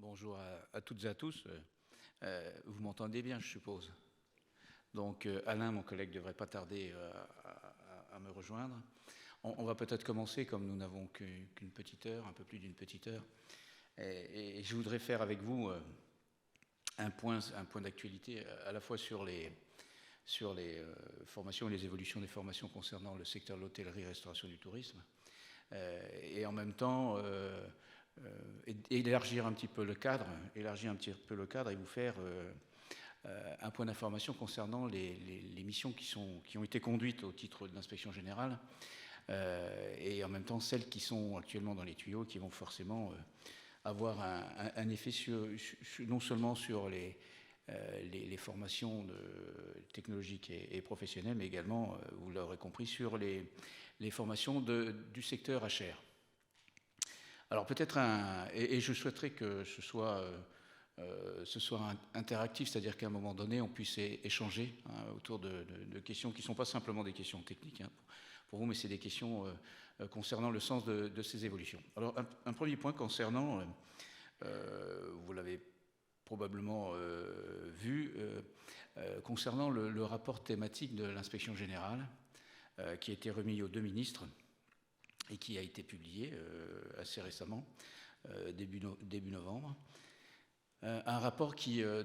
Bonjour à toutes et à tous. Vous m'entendez bien, je suppose. Donc Alain, mon collègue, ne devrait pas tarder à me rejoindre. On va peut-être commencer, comme nous n'avons qu'une petite heure, un peu plus d'une petite heure. Et je voudrais faire avec vous un point d'actualité à la fois sur les formations et les évolutions des formations concernant le secteur de l'hôtellerie, restauration du tourisme, et en même temps élargir un petit peu le cadre, et vous faire un point d'information concernant les missions qui ont été conduites au titre de l'inspection générale, et en même temps celles qui sont actuellement dans les tuyaux, qui vont forcément avoir un effet non seulement sur les formations technologiques et professionnelles, mais également, vous l'aurez compris, sur les formations du secteur HR. Alors peut-être et je souhaiterais que ce soit interactif, c'est-à-dire qu'à un moment donné, on puisse échanger autour de questions qui ne sont pas simplement des questions techniques pour vous, mais c'est des questions concernant le sens de ces évolutions. Alors un premier point concernant, vous l'avez probablement vu, concernant le rapport thématique de l'inspection générale qui a été remis aux deux ministres et qui a été publié assez récemment, début novembre. Un rapport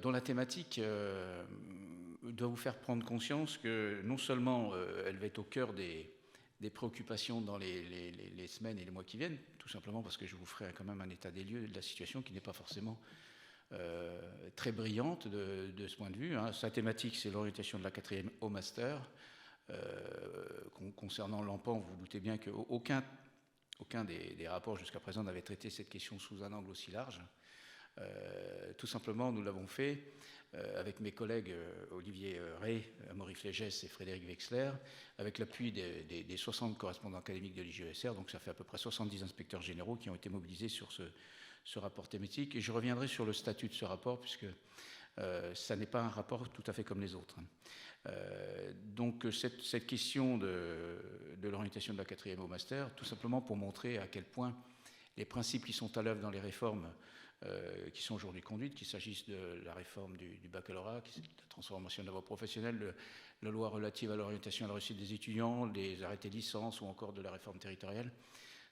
dont la thématique doit vous faire prendre conscience que non seulement elle va être au cœur des préoccupations dans les semaines et les mois qui viennent, tout simplement parce que je vous ferai quand même un état des lieux de la situation qui n'est pas forcément très brillante de ce point de vue. Sa thématique, c'est l'orientation de la 4e au master. Concernant l'empan, vous vous doutez bien qu'aucun des rapports jusqu'à présent n'avait traité cette question sous un angle aussi large. Tout simplement, nous l'avons fait avec mes collègues Olivier Rey, Amaury Flégès et Frédéric Wexler, avec l'appui des 60 correspondants académiques de l'IGESR. Donc ça fait à peu près 70 inspecteurs généraux qui ont été mobilisés sur ce rapport thématique. Et je reviendrai sur le statut de ce rapport, puisque ça n'est pas un rapport tout à fait comme les autres. Donc cette question de l'orientation de la 4e au master, tout simplement pour montrer à quel point les principes qui sont à l'œuvre dans les réformes qui sont aujourd'hui conduites, qu'il s'agisse de la réforme du baccalauréat, de la transformation de la voie professionnelle, la loi relative à l'orientation et à la réussite des étudiants, les arrêtés de licence ou encore de la réforme territoriale,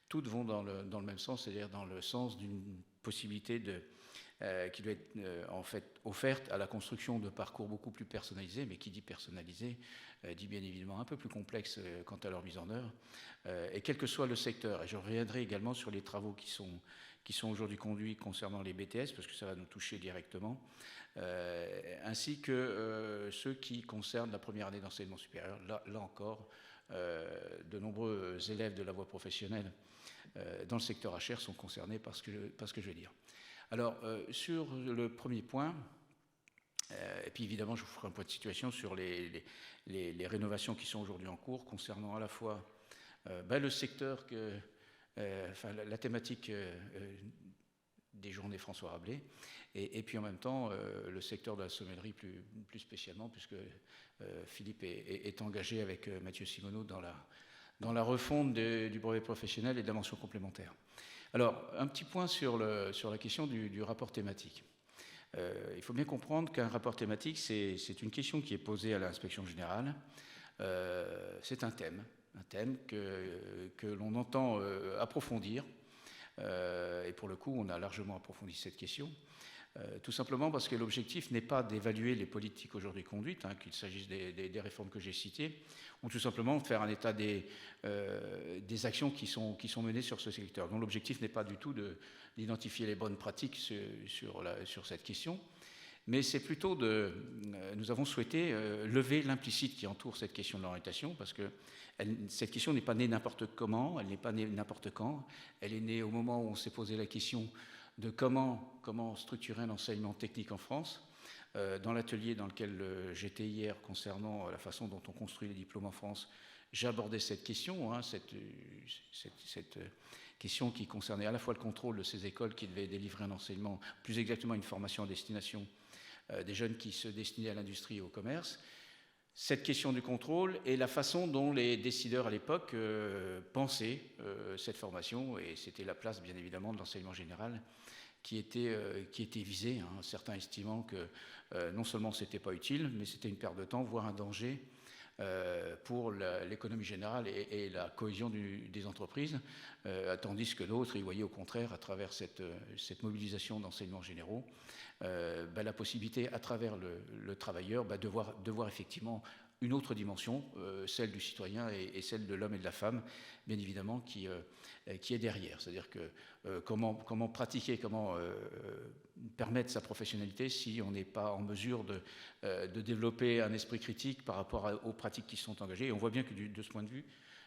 toutes vont dans le même sens, c'est-à-dire dans le sens d'une possibilité qui doit être en fait offerte à la construction de parcours beaucoup plus personnalisés, mais qui dit personnalisé dit bien évidemment un peu plus complexe quant à leur mise en œuvre, et quel que soit le secteur. Et je reviendrai également sur les travaux qui sont aujourd'hui conduits concernant les BTS, parce que ça va nous toucher directement, ainsi que ceux qui concernent la première année d'enseignement supérieur. Là encore, de nombreux élèves de la voie professionnelle dans le secteur HR sont concernés par ce que je vais dire. Alors, sur le premier point, et puis évidemment, je vous ferai un point de situation sur les rénovations qui sont aujourd'hui en cours, concernant à la fois le secteur, la thématique des journées François Rabelais, et puis en même temps le secteur de la sommellerie plus spécialement, puisque Philippe est engagé avec Mathieu Simoneau dans la refonte du brevet professionnel et de la mention complémentaire. Alors, un petit point sur la question du rapport thématique. Il faut bien comprendre qu'un rapport thématique, c'est une question qui est posée à l'inspection générale. C'est un thème que l'on entend approfondir. Et pour le coup, on a largement approfondi cette question. Tout simplement parce que l'objectif n'est pas d'évaluer les politiques aujourd'hui conduites, qu'il s'agisse des réformes que j'ai citées, ou tout simplement de faire un état des actions qui sont menées sur ce secteur. Donc l'objectif n'est pas du tout d'identifier les bonnes pratiques sur cette question, mais c'est plutôt nous avons souhaité lever l'implicite qui entoure cette question de l'orientation, parce que cette question n'est pas née n'importe comment, elle n'est pas née n'importe quand, elle est née au moment où on s'est posé la question de comment structurer un enseignement technique en France. Dans l'atelier dans lequel j'étais hier concernant la façon dont on construit les diplômes en France, j'ai abordé cette question, cette question qui concernait à la fois le contrôle de ces écoles qui devaient délivrer un enseignement, plus exactement une formation à destination des jeunes qui se destinaient à l'industrie et au commerce, cette question du contrôle et la façon dont les décideurs à l'époque pensaient cette formation, et c'était la place bien évidemment de l'enseignement général qui étaient visés, hein, certains estimant que non seulement ce n'était pas utile, mais c'était une perte de temps, voire un danger pour l'économie générale et la cohésion des entreprises, tandis que d'autres y voyaient au contraire, à travers cette mobilisation d'enseignements généraux, la possibilité à travers le travailleur de voir effectivement une autre dimension, celle du citoyen et celle de l'homme et de la femme, bien évidemment, qui est derrière. C'est-à-dire que comment pratiquer, comment permettre sa professionnalité si on n'est pas en mesure de développer un esprit critique par rapport aux pratiques qui sont engagées. Et on voit bien que de ce point de vue,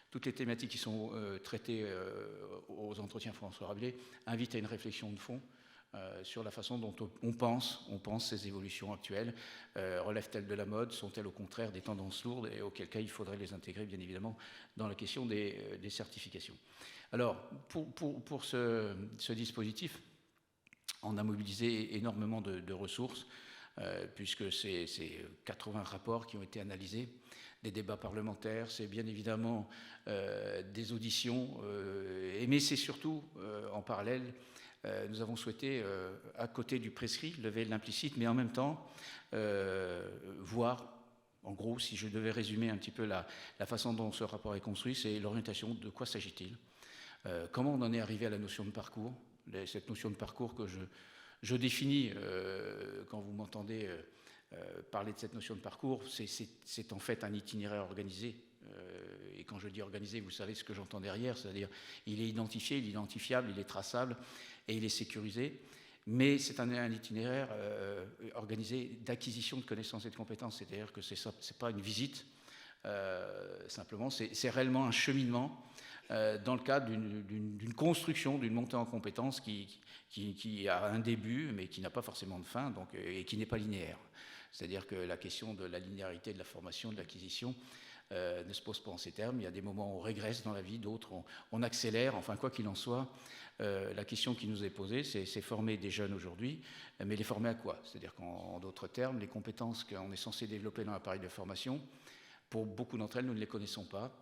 toutes les thématiques qui sont traitées aux entretiens François Rabelais invitent à une réflexion de fond sur la façon dont on pense ces évolutions actuelles. Relèvent-elles de la mode? Sont-elles au contraire des tendances lourdes, et auquel cas il faudrait les intégrer bien évidemment dans la question des certifications. Alors pour ce dispositif, on a mobilisé énormément de ressources, puisque c'est 80 rapports qui ont été analysés, des débats parlementaires, c'est bien évidemment des auditions, mais c'est surtout en parallèle, nous avons souhaité, à côté du prescrit, lever l'implicite, mais en même temps voir, en gros, si je devais résumer un petit peu la façon dont ce rapport est construit, c'est l'orientation. De quoi s'agit-il? Comment on en est arrivé à la notion de parcours? Cette notion de parcours que je définis quand vous m'entendez parler de cette notion de parcours, c'est en fait un itinéraire organisé. Et quand je dis organisé, vous savez ce que j'entends derrière, c'est-à-dire il est identifié, il est identifiable, il est traçable et il est sécurisé. Mais c'est un itinéraire organisé d'acquisition de connaissances et de compétences. C'est-à-dire que c'est pas une visite, simplement, c'est réellement un cheminement dans le cadre d'une construction, d'une montée en compétences qui a un début, mais qui n'a pas forcément de fin, donc, et qui n'est pas linéaire. C'est-à-dire que la question de la linéarité de la formation, de l'acquisition, ne se pose pas en ces termes. Il y a des moments où on régresse dans la vie, d'autres on accélère. Enfin, quoi qu'il en soit, la question qui nous est posée, c'est former des jeunes aujourd'hui, mais les former à quoi? C'est-à-dire qu'en d'autres termes, les compétences qu'on est censé développer dans l'appareil de formation, pour beaucoup d'entre elles, nous ne les connaissons pas.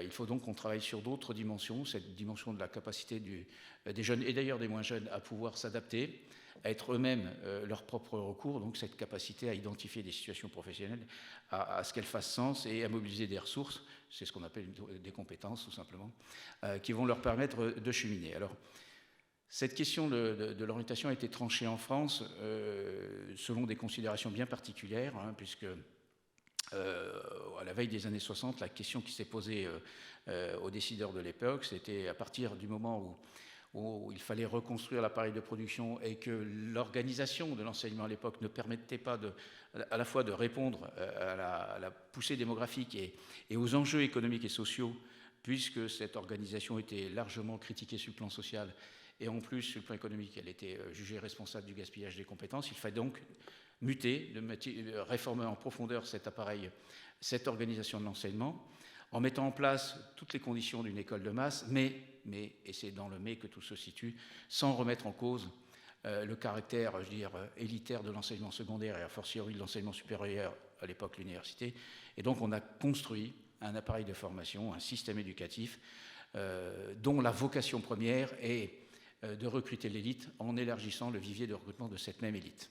Il faut donc qu'on travaille sur d'autres dimensions, cette dimension de la capacité des jeunes, et d'ailleurs des moins jeunes, à pouvoir s'adapter, à être eux-mêmes leurs propres recours, donc cette capacité à identifier des situations professionnelles, à ce qu'elles fassent sens et à mobiliser des ressources, c'est ce qu'on appelle des compétences tout simplement, qui vont leur permettre de cheminer. Alors, cette question de l'orientation a été tranchée en France selon des considérations bien particulières, hein, puisque à la veille des années 60, la question qui s'est posée aux décideurs de l'époque, c'était à partir du moment où il fallait reconstruire l'appareil de production et que l'organisation de l'enseignement à l'époque ne permettait pas à la fois de répondre à la poussée démographique et aux enjeux économiques et sociaux, puisque cette organisation était largement critiquée sur le plan social et en plus sur le plan économique, elle était jugée responsable du gaspillage des compétences. Il fallait donc muter, de réformer en profondeur cet appareil, cette organisation de l'enseignement, en mettant en place toutes les conditions d'une école de masse, mais, et c'est dans le mais que tout se situe, sans remettre en cause le caractère, je veux dire, élitaire de l'enseignement secondaire et a fortiori de l'enseignement supérieur, à l'époque l'université. Et donc on a construit un appareil de formation, un système éducatif dont la vocation première est de recruter l'élite en élargissant le vivier de recrutement de cette même élite.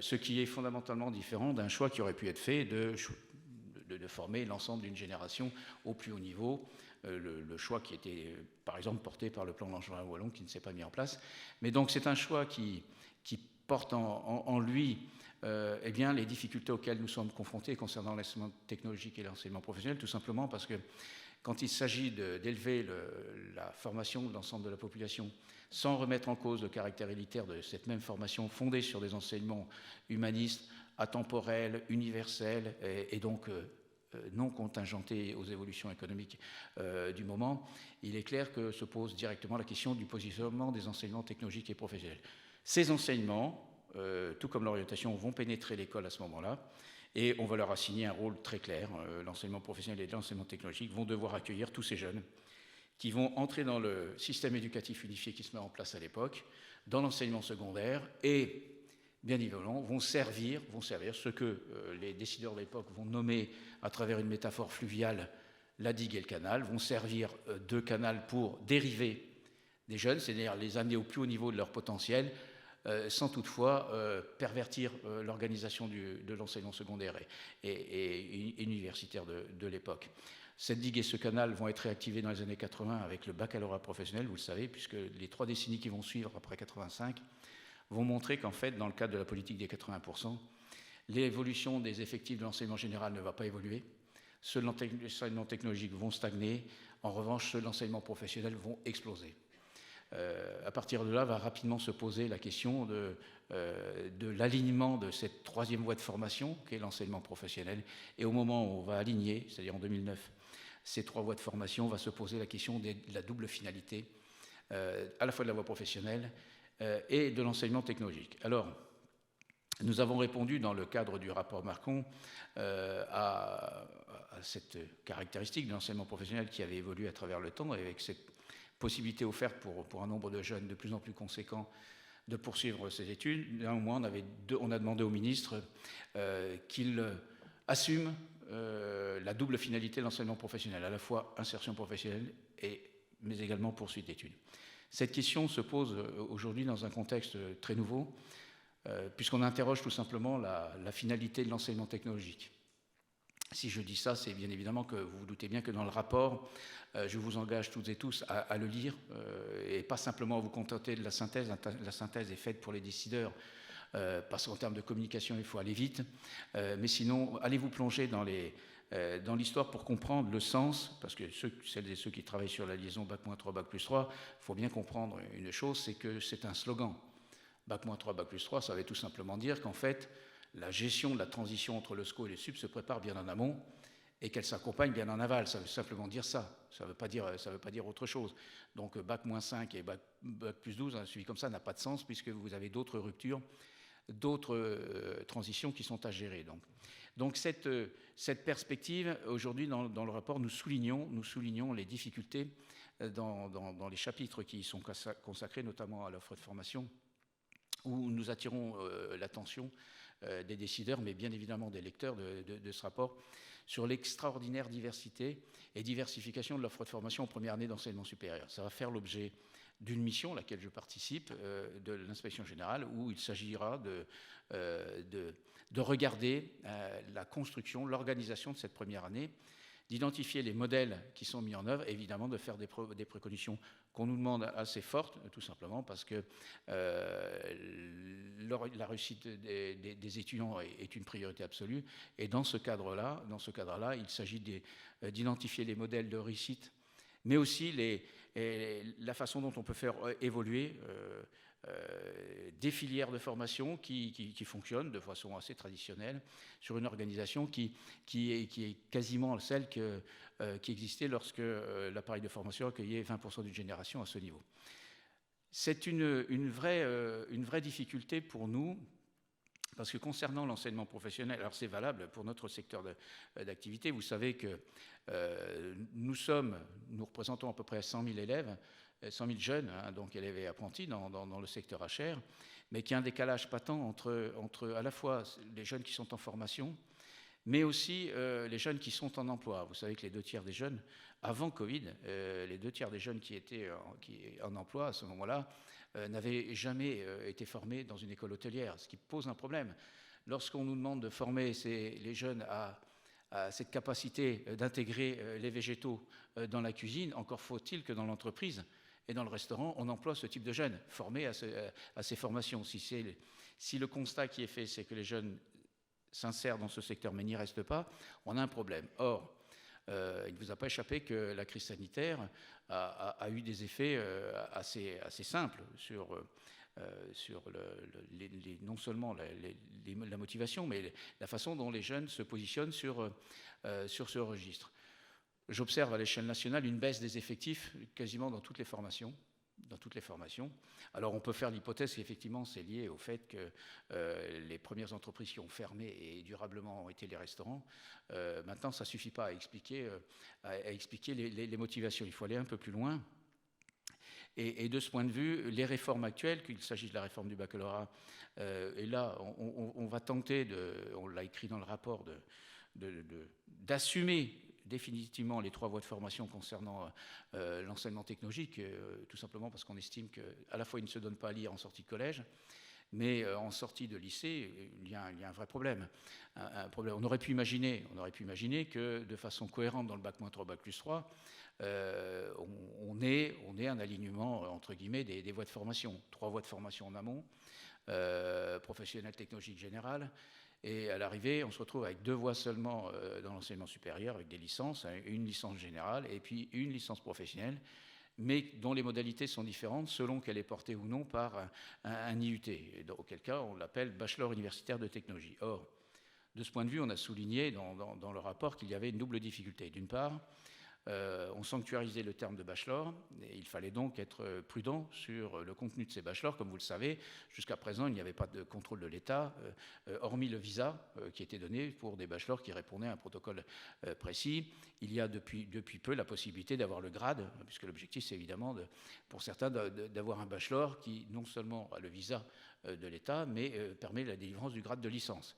Ce qui est fondamentalement différent d'un choix qui aurait pu être fait de former l'ensemble d'une génération au plus haut niveau, le choix qui était par exemple porté par le plan Langevin-Wallon qui ne s'est pas mis en place. Mais donc c'est un choix qui porte en lui eh bien, les difficultés auxquelles nous sommes confrontés concernant l'enseignement technologique et l'enseignement professionnel, tout simplement parce que quand il s'agit d'élever la formation de l'ensemble de la population sans remettre en cause le caractère élitaire de cette même formation fondée sur des enseignements humanistes, atemporels, universels et donc non contingentés aux évolutions économiques du moment, il est clair que se pose directement la question du positionnement des enseignements technologiques et professionnels. Ces enseignements, tout comme l'orientation, vont pénétrer l'école à ce moment-là et on va leur assigner un rôle très clair. L'enseignement professionnel et l'enseignement technologique vont devoir accueillir tous ces jeunes qui vont entrer dans le système éducatif unifié qui se met en place à l'époque, dans l'enseignement secondaire, et bien évidemment vont servir ce que les décideurs de l'époque vont nommer à travers une métaphore fluviale la digue et le canal, vont servir de canal pour dériver des jeunes, c'est-à-dire les amener au plus haut niveau de leur potentiel, sans toutefois pervertir l'organisation de l'enseignement secondaire et universitaire de l'époque. Cette digue et ce canal vont être réactivés dans les années 80 avec le baccalauréat professionnel, vous le savez, puisque les 3 décennies qui vont suivre après 85 vont montrer qu'en fait, dans le cadre de la politique des 80%, l'évolution des effectifs de l'enseignement général ne va pas évoluer. Ceux de l'enseignement technologique vont stagner. En revanche, ceux de l'enseignement professionnel vont exploser. À partir de là, va rapidement se poser la question de l'alignement de cette 3e voie de formation, qui est l'enseignement professionnel. Et au moment où on va aligner, c'est-à-dire en 2009, ces 3 voies de formation, va se poser la question de la double finalité, à la fois de la voie professionnelle et de l'enseignement technologique. Alors, nous avons répondu dans le cadre du rapport Marcon à cette caractéristique de l'enseignement professionnel qui avait évolué à travers le temps, et avec cette possibilité offerte pour un nombre de jeunes de plus en plus conséquent de poursuivre ces études. Néanmoins, on a demandé au ministre qu'il assume la double finalité de l'enseignement professionnel, à la fois insertion professionnelle mais également poursuite d'études. Cette question se pose aujourd'hui dans un contexte très nouveau, puisqu'on interroge tout simplement la finalité de l'enseignement technologique. Si je dis ça, c'est bien évidemment que vous vous doutez bien que dans le rapport, je vous engage toutes et tous à le lire et pas simplement à vous contenter de la synthèse. La synthèse est faite pour les décideurs parce qu'en termes de communication, il faut aller vite. Mais sinon, allez vous plonger dans l'histoire pour comprendre le sens, parce que celles et ceux qui travaillent sur la liaison Bac-3, Bac+3, il faut bien comprendre une chose, c'est que c'est un slogan. Bac-3, Bac+3, ça veut tout simplement dire qu'en fait, la gestion de la transition entre le SCO et le SUP se prépare bien en amont et qu'elle s'accompagne bien en aval. Ça veut simplement dire ça. Ça ne veut pas dire autre chose. Donc Bac-5 et Bac+12, un suivi comme ça n'a pas de sens puisque vous avez d'autres ruptures, d'autres transitions qui sont à gérer. Donc cette perspective, aujourd'hui dans le rapport, nous soulignons les difficultés dans les chapitres qui y sont consacrés, notamment à l'offre de formation, où nous attirons l'attention des décideurs, mais bien évidemment des lecteurs de ce rapport, sur l'extraordinaire diversité et diversification de l'offre de formation en première année d'enseignement supérieur. Ça va faire l'objet d'une mission à laquelle je participe, de l'inspection générale, où il s'agira de regarder la construction, l'organisation de cette première année, d'identifier les modèles qui sont mis en œuvre, et évidemment de faire des préconitions qu'on nous demande assez fortes, tout simplement parce que la réussite des étudiants est une priorité absolue. Et dans ce cadre-là, il s'agit d'identifier les modèles de réussite, mais aussi la façon dont on peut faire évoluer des filières de formation qui fonctionnent de façon assez traditionnelle sur une organisation qui est quasiment celle qui existait lorsque l'appareil de formation accueillait 20% d'une génération à ce niveau. C'est une vraie difficulté pour nous, parce que concernant l'enseignement professionnel, alors c'est valable pour notre secteur d'activité, vous savez que nous représentons à peu près 100 000 élèves, 100 000 jeunes, donc élèves et apprentis dans le secteur HR, mais qu'il y a un décalage patent entre à la fois les jeunes qui sont en formation, mais aussi les jeunes qui sont en emploi. Vous savez que les 2/3 des jeunes, avant Covid, les 2/3 des jeunes qui étaient en emploi à ce moment-là, n'avaient jamais été formés dans une école hôtelière, ce qui pose un problème. Lorsqu'on nous demande de former les jeunes à cette capacité d'intégrer les végétaux dans la cuisine, encore faut-il que dans l'entreprise et dans le restaurant, on emploie ce type de jeunes formés à ces formations. Si le constat qui est fait, c'est que les jeunes s'insèrent dans ce secteur mais n'y restent pas, on a un problème. Or, il ne vous a pas échappé que la crise sanitaire a eu des effets assez simples sur non seulement la motivation, mais la façon dont les jeunes se positionnent sur ce registre. J'observe à l'échelle nationale une baisse des effectifs quasiment dans toutes les formations. Alors on peut faire l'hypothèse qu'effectivement c'est lié au fait que les premières entreprises qui ont fermé et durablement ont été les restaurants. Maintenant, ça ne suffit pas à expliquer les motivations. Il faut aller un peu plus loin. Et de ce point de vue, les réformes actuelles, qu'il s'agisse de la réforme du baccalauréat, et là on va tenter, on l'a écrit dans le rapport, d'assumer définitivement les 3 voies de formation concernant l'enseignement technologique, tout simplement parce qu'on estime qu'à la fois il ne se donne pas à lire en sortie de collège, mais en sortie de lycée, il y a un vrai problème. On aurait pu imaginer que de façon cohérente dans le bac-3, bac+3, on ait un alignement, entre guillemets, des voies de formation. 3 voies de formation en amont, professionnelle, technologique, générale. Et à l'arrivée, on se retrouve avec 2 voies seulement dans l'enseignement supérieur, avec des licences, une licence générale et puis une licence professionnelle, mais dont les modalités sont différentes selon qu'elle est portée ou non par un IUT, auquel cas on l'appelle bachelor universitaire de technologie. Or, de ce point de vue, on a souligné dans le rapport qu'il y avait une double difficulté. D'une part, on sanctuarisait le terme de bachelor, et il fallait donc être prudent sur le contenu de ces bachelors. Comme vous le savez, jusqu'à présent, il n'y avait pas de contrôle de l'État, hormis le visa qui était donné pour des bachelors qui répondaient à un protocole précis. Il y a depuis peu la possibilité d'avoir le grade, puisque l'objectif, c'est évidemment, pour certains, d'avoir un bachelor qui non seulement a le visa de l'État, mais permet la délivrance du grade de licence,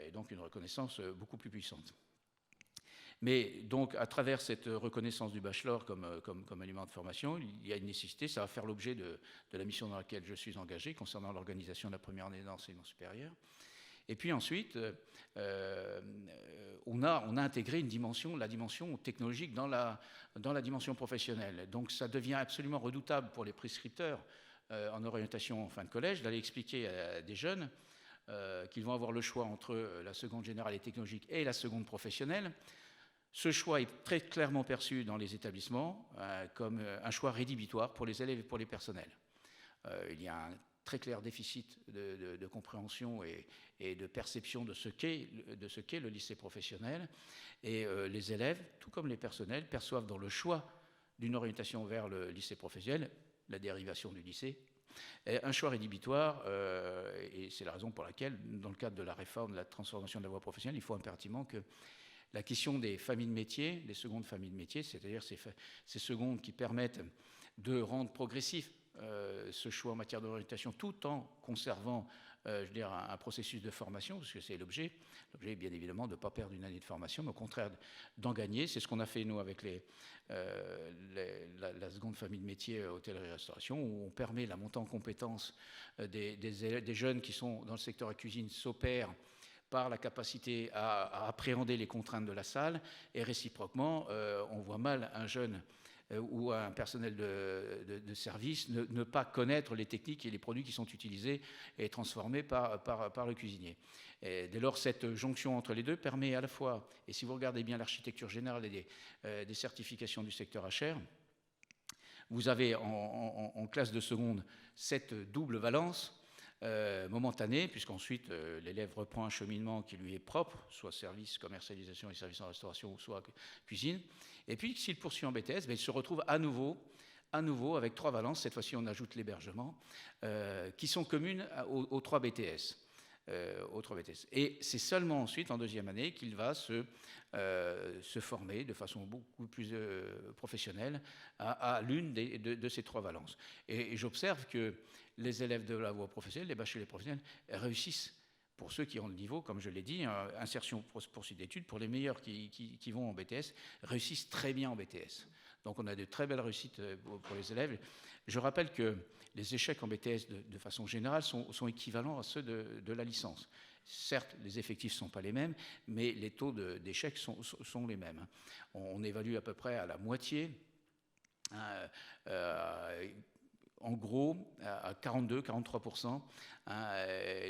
et donc une reconnaissance beaucoup plus puissante. Mais donc, à travers cette reconnaissance du bachelor comme élément de formation, il y a une nécessité, ça va faire l'objet de la mission dans laquelle je suis engagé concernant l'organisation de la première année d'enseignement supérieur. Et puis ensuite, on a intégré la dimension technologique dans la dimension professionnelle. Donc ça devient absolument redoutable pour les prescripteurs en orientation en fin de collège d'aller expliquer à des jeunes qu'ils vont avoir le choix entre la seconde générale et technologique et la seconde professionnelle. Ce choix est très clairement perçu dans les établissements comme un choix rédhibitoire pour les élèves et pour les personnels. Il y a un très clair déficit de compréhension et de perception de ce qu'est le lycée professionnel. Et les élèves, tout comme les personnels, perçoivent dans le choix d'une orientation vers le lycée professionnel, la dérivation du lycée, un choix rédhibitoire, et c'est la raison pour laquelle, dans le cadre de la réforme de la transformation de la voie professionnelle, il faut impérativement que la question des familles de métiers, des secondes familles de métiers, c'est-à-dire ces secondes qui permettent de rendre progressif ce choix en matière d'orientation tout en conservant un processus de formation, parce que c'est l'objet. L'objet est bien évidemment de ne pas perdre une année de formation, mais au contraire d'en gagner. C'est ce qu'on a fait nous avec la seconde famille de métiers hôtellerie-restauration, où on permet la montée en compétences des jeunes qui sont dans le secteur de la cuisine s'opèrent par la capacité à appréhender les contraintes de la salle, et réciproquement, on voit mal un jeune ou un personnel de service ne pas connaître les techniques et les produits qui sont utilisés et transformés par le cuisinier. Et dès lors, cette jonction entre les deux permet à la fois, et si vous regardez bien l'architecture générale et des certifications du secteur HR, vous avez en classe de seconde cette double valence momentanée, puisqu'ensuite l'élève reprend un cheminement qui lui est propre, soit service, commercialisation et services en restauration, ou soit cuisine. Et puis, s'il poursuit en BTS, il se retrouve à nouveau avec 3 valences. Cette fois-ci, on ajoute l'hébergement, qui sont communes aux 3 BTS. Et c'est seulement ensuite, en deuxième année, qu'il va se former de façon beaucoup plus professionnelle à l'une de ces 3 valences. Et j'observe que les élèves de la voie professionnelle, les bacheliers professionnels, réussissent, pour ceux qui ont le niveau, comme je l'ai dit, insertion poursuite d'études, pour les meilleurs qui vont en BTS, réussissent très bien en BTS. Donc on a de très belles réussites pour les élèves. Je rappelle que les échecs en BTS, de façon générale, sont équivalents à ceux de la licence. Certes, les effectifs ne sont pas les mêmes, mais les taux d'échec sont les mêmes. On évalue à peu près à la moitié, en gros, à 42-43%,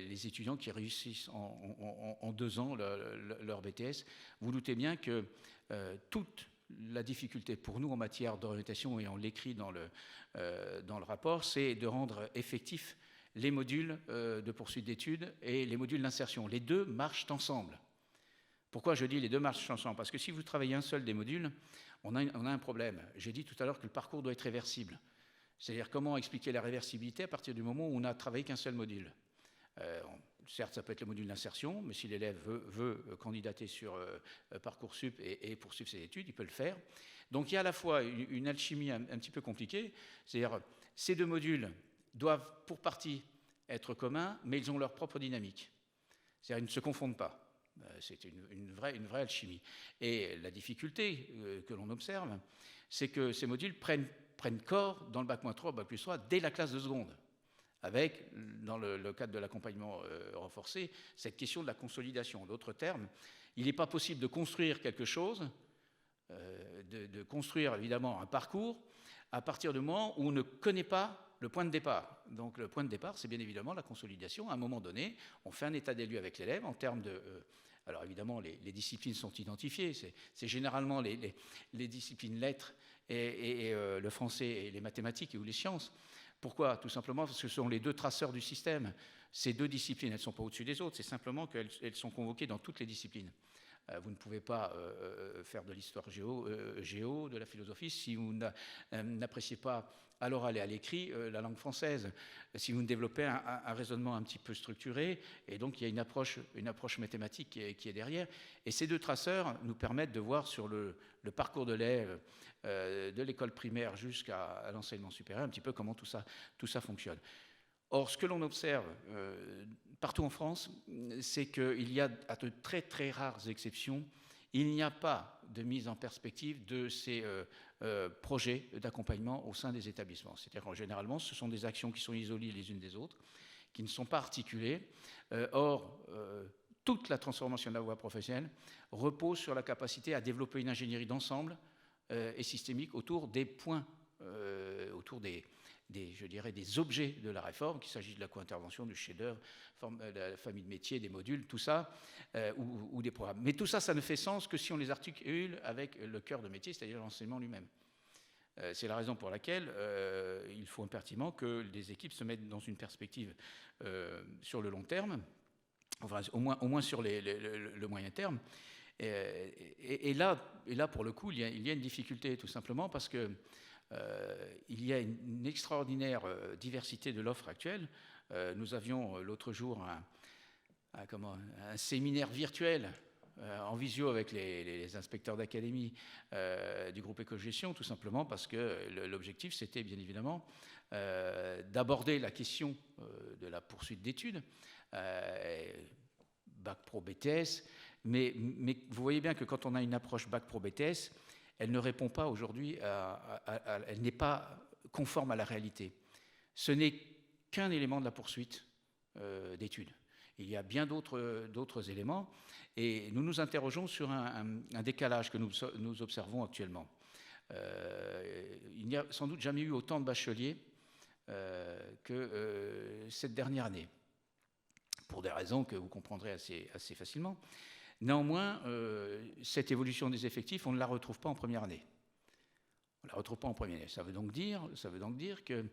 les étudiants qui réussissent en 2 ans leur BTS. Vous doutez bien que toute la difficulté pour nous en matière d'orientation, et on l'écrit dans le rapport, c'est de rendre effectifs les modules de poursuite d'études et les modules d'insertion. Les deux marchent ensemble. Pourquoi je dis les deux marchent ensemble? Parce que si vous travaillez un seul des modules, on a un problème. J'ai dit tout à l'heure que le parcours doit être réversible. C'est-à-dire comment expliquer la réversibilité à partir du moment où on n'a travaillé qu'un seul module. Certes, ça peut être le module d'insertion, mais si l'élève veut candidater sur Parcoursup et poursuivre ses études, il peut le faire. Donc il y a à la fois une alchimie un petit peu compliquée, c'est-à-dire ces 2 modules doivent pour partie être communs, mais ils ont leur propre dynamique. C'est-à-dire ils ne se confondent pas. C'est une vraie alchimie. Et la difficulté que l'on observe, c'est que ces modules prennent corps dans le bac-3, bac+3, dès la classe de seconde, avec, dans le cadre de l'accompagnement renforcé, cette question de la consolidation. En d'autres termes, il n'est pas possible de construire quelque chose, de construire évidemment un parcours, à partir du moment où on ne connaît pas le point de départ. Donc le point de départ, c'est bien évidemment la consolidation. À un moment donné, on fait un état des lieux avec l'élève en termes de... alors évidemment, les disciplines sont identifiées. C'est généralement les disciplines lettres et le français et les mathématiques ou les sciences. Pourquoi? Tout simplement parce que ce sont les deux traceurs du système. Ces deux disciplines, elles ne sont pas au-dessus des autres. C'est simplement qu'elles sont convoquées dans toutes les disciplines. Vous ne pouvez pas faire de l'histoire géo, de la philosophie, si vous n'appréciez pas à l'oral et à l'écrit la langue française, si vous ne développez un raisonnement un petit peu structuré, et donc il y a une approche mathématique qui est derrière. Et ces deux traceurs nous permettent de voir sur le parcours de l'élève, de l'école primaire jusqu'à l'enseignement supérieur, un petit peu comment tout ça fonctionne. Or, ce que l'on observe partout en France, c'est qu'il y a, à de très très rares exceptions, il n'y a pas de mise en perspective de ces projets d'accompagnement au sein des établissements. C'est-à-dire qu'en généralement, ce sont des actions qui sont isolées les unes des autres, qui ne sont pas articulées. Or, toute la transformation de la voie professionnelle repose sur la capacité à développer une ingénierie d'ensemble et systémique autour des points, autour des objets de la réforme, qu'il s'agisse de la co-intervention, du chef-d'œuvre, de la famille de métiers, des modules, tout ça, ou des programmes. Mais tout ça, ça ne fait sens que si on les articule avec le cœur de métier, c'est-à-dire l'enseignement lui-même. C'est la raison pour laquelle il faut impérativement que les équipes se mettent dans une perspective sur le long terme, enfin au moins sur le moyen terme. Et là, pour le coup, il y a une difficulté, tout simplement parce que il y a une extraordinaire diversité de l'offre actuelle. Nous avions l'autre jour un séminaire virtuel en visio avec les inspecteurs d'académie du groupe Éco-Gestion, tout simplement parce que l'objectif, c'était bien évidemment d'aborder la question de la poursuite d'études, Bac Pro BTS, mais vous voyez bien que quand on a une approche Bac Pro BTS, elle ne répond pas aujourd'hui, elle n'est pas conforme à la réalité. Ce n'est qu'un élément de la poursuite d'études. Il y a bien d'autres éléments, et nous nous interrogeons sur un décalage que nous observons actuellement. Il n'y a sans doute jamais eu autant de bacheliers que cette dernière année, pour des raisons que vous comprendrez assez facilement. Néanmoins, cette évolution des effectifs, on ne la retrouve pas en première année. On ne la retrouve pas en première année. Ça veut donc dire que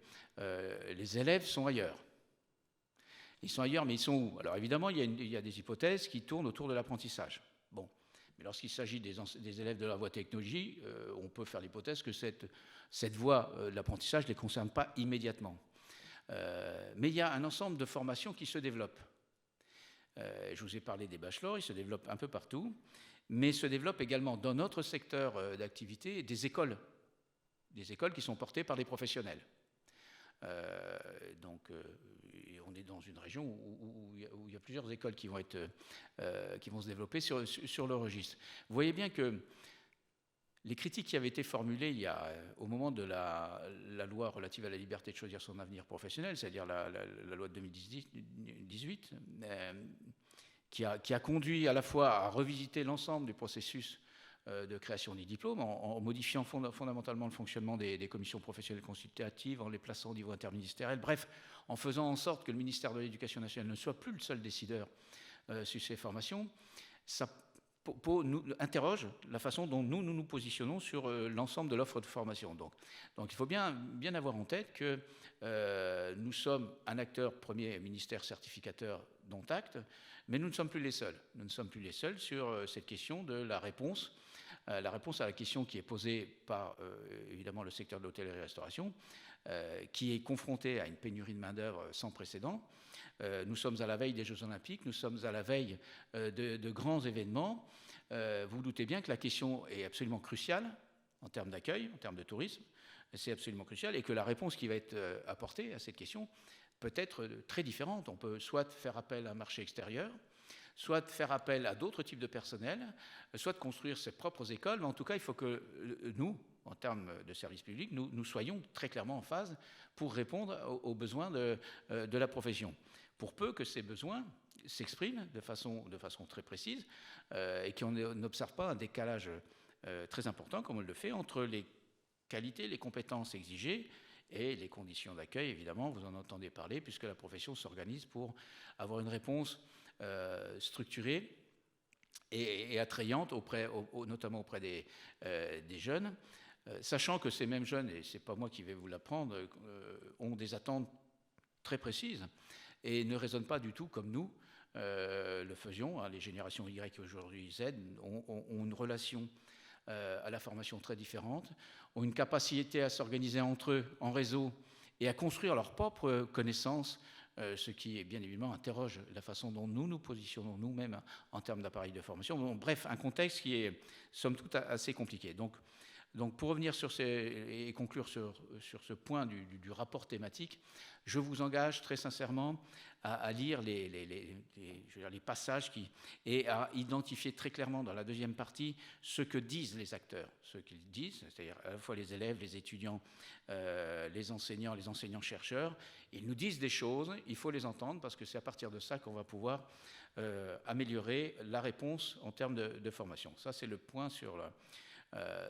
les élèves sont ailleurs. Ils sont ailleurs, mais ils sont où? Alors évidemment, il y a des hypothèses qui tournent autour de l'apprentissage. Bon, mais lorsqu'il s'agit des élèves de la voie technologie, on peut faire l'hypothèse que cette voie de l'apprentissage ne les concerne pas immédiatement. Mais il y a un ensemble de formations qui se développent. Je vous ai parlé des bachelors, ils se développent un peu partout, mais se développent également dans notre secteur d'activité des écoles qui sont portées par des professionnels. Donc, on est dans une région où il y a plusieurs écoles qui vont se développer sur le registre. Vous voyez bien que les critiques qui avaient été formulées au moment de la loi relative à la liberté de choisir son avenir professionnel, c'est-à-dire la loi de 2018, qui a conduit à la fois à revisiter l'ensemble du processus de création des diplômes, en modifiant fondamentalement le fonctionnement des commissions professionnelles consultatives, en les plaçant au niveau interministériel, bref, en faisant en sorte que le ministère de l'Éducation nationale ne soit plus le seul décideur sur ces formations. Ça nous interroge la façon dont nous positionnons sur l'ensemble de l'offre de formation. Donc il faut bien avoir en tête que nous sommes un acteur premier ministère certificateur dont acte, mais nous ne sommes plus les seuls. Nous ne sommes plus les seuls sur cette question de la réponse à la question qui est posée par évidemment le secteur de l'hôtellerie-restauration, qui est confronté à une pénurie de main-d'œuvre sans précédent. Nous sommes à la veille des Jeux Olympiques, nous sommes à la veille de grands événements. Vous vous doutez bien que la question est absolument cruciale en termes d'accueil, en termes de tourisme. C'est absolument crucial, et que la réponse qui va être apportée à cette question peut être très différente. On peut soit faire appel à un marché extérieur, soit de faire appel à d'autres types de personnel, soit de construire ses propres écoles, mais en tout cas, il faut que nous, en termes de service public, nous soyons très clairement en phase pour répondre aux besoins de la profession. Pour peu que ces besoins s'expriment de façon très précise et qu'on n'observe pas un décalage très important, comme on le fait, entre les qualités, les compétences exigées et les conditions d'accueil, évidemment, vous en entendez parler, puisque la profession s'organise pour avoir une réponse structurée et attrayante, notamment auprès des jeunes, sachant que ces mêmes jeunes, et ce n'est pas moi qui vais vous l'apprendre, ont des attentes très précises et ne raisonnent pas du tout comme nous le faisions. Les générations Y aujourd'hui Z ont une relation à la formation très différente, ont une capacité à s'organiser entre eux en réseau et à construire leurs propres connaissances, ce qui, bien évidemment, interroge la façon dont nous nous positionnons nous-mêmes en termes d'appareils de formation. Donc, bref, un contexte qui est, somme toute, assez compliqué. Donc pour revenir et conclure sur ce point du rapport thématique, je vous engage très sincèrement à lire les passages et à identifier très clairement dans la deuxième partie ce que disent les acteurs, ce qu'ils disent, c'est-à-dire à la fois les élèves, les étudiants, les enseignants-chercheurs. Ils nous disent des choses, il faut les entendre parce que c'est à partir de ça qu'on va pouvoir améliorer la réponse en termes de formation. Ça, c'est le point sur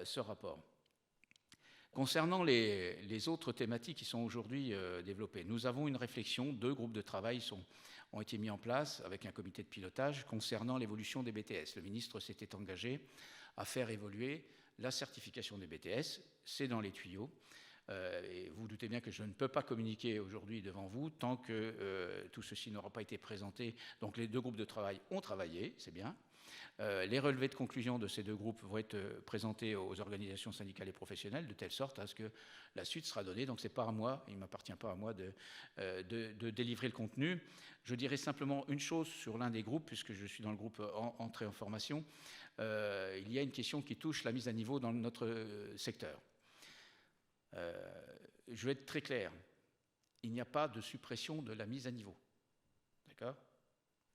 ce rapport. Concernant les autres thématiques qui sont aujourd'hui développées, nous avons une réflexion, 2 groupes de travail ont été mis en place avec un comité de pilotage concernant l'évolution des BTS. Le ministre s'était engagé à faire évoluer la certification des BTS, c'est dans les tuyaux. Et vous doutez bien que je ne peux pas communiquer aujourd'hui devant vous tant que tout ceci n'aura pas été présenté. Donc les 2 groupes de travail ont travaillé, c'est bien. Les relevés de conclusion de ces 2 groupes vont être présentés aux organisations syndicales et professionnelles de telle sorte à ce que la suite sera donnée. Donc c'est pas à moi, il ne m'appartient pas à moi de délivrer le contenu. Je dirais simplement une chose sur l'un des groupes, puisque je suis dans le groupe entrée en formation. Il y a une question qui touche la mise à niveau dans notre secteur. Je vais être très clair. Il n'y a pas de suppression de la mise à niveau. D'accord ?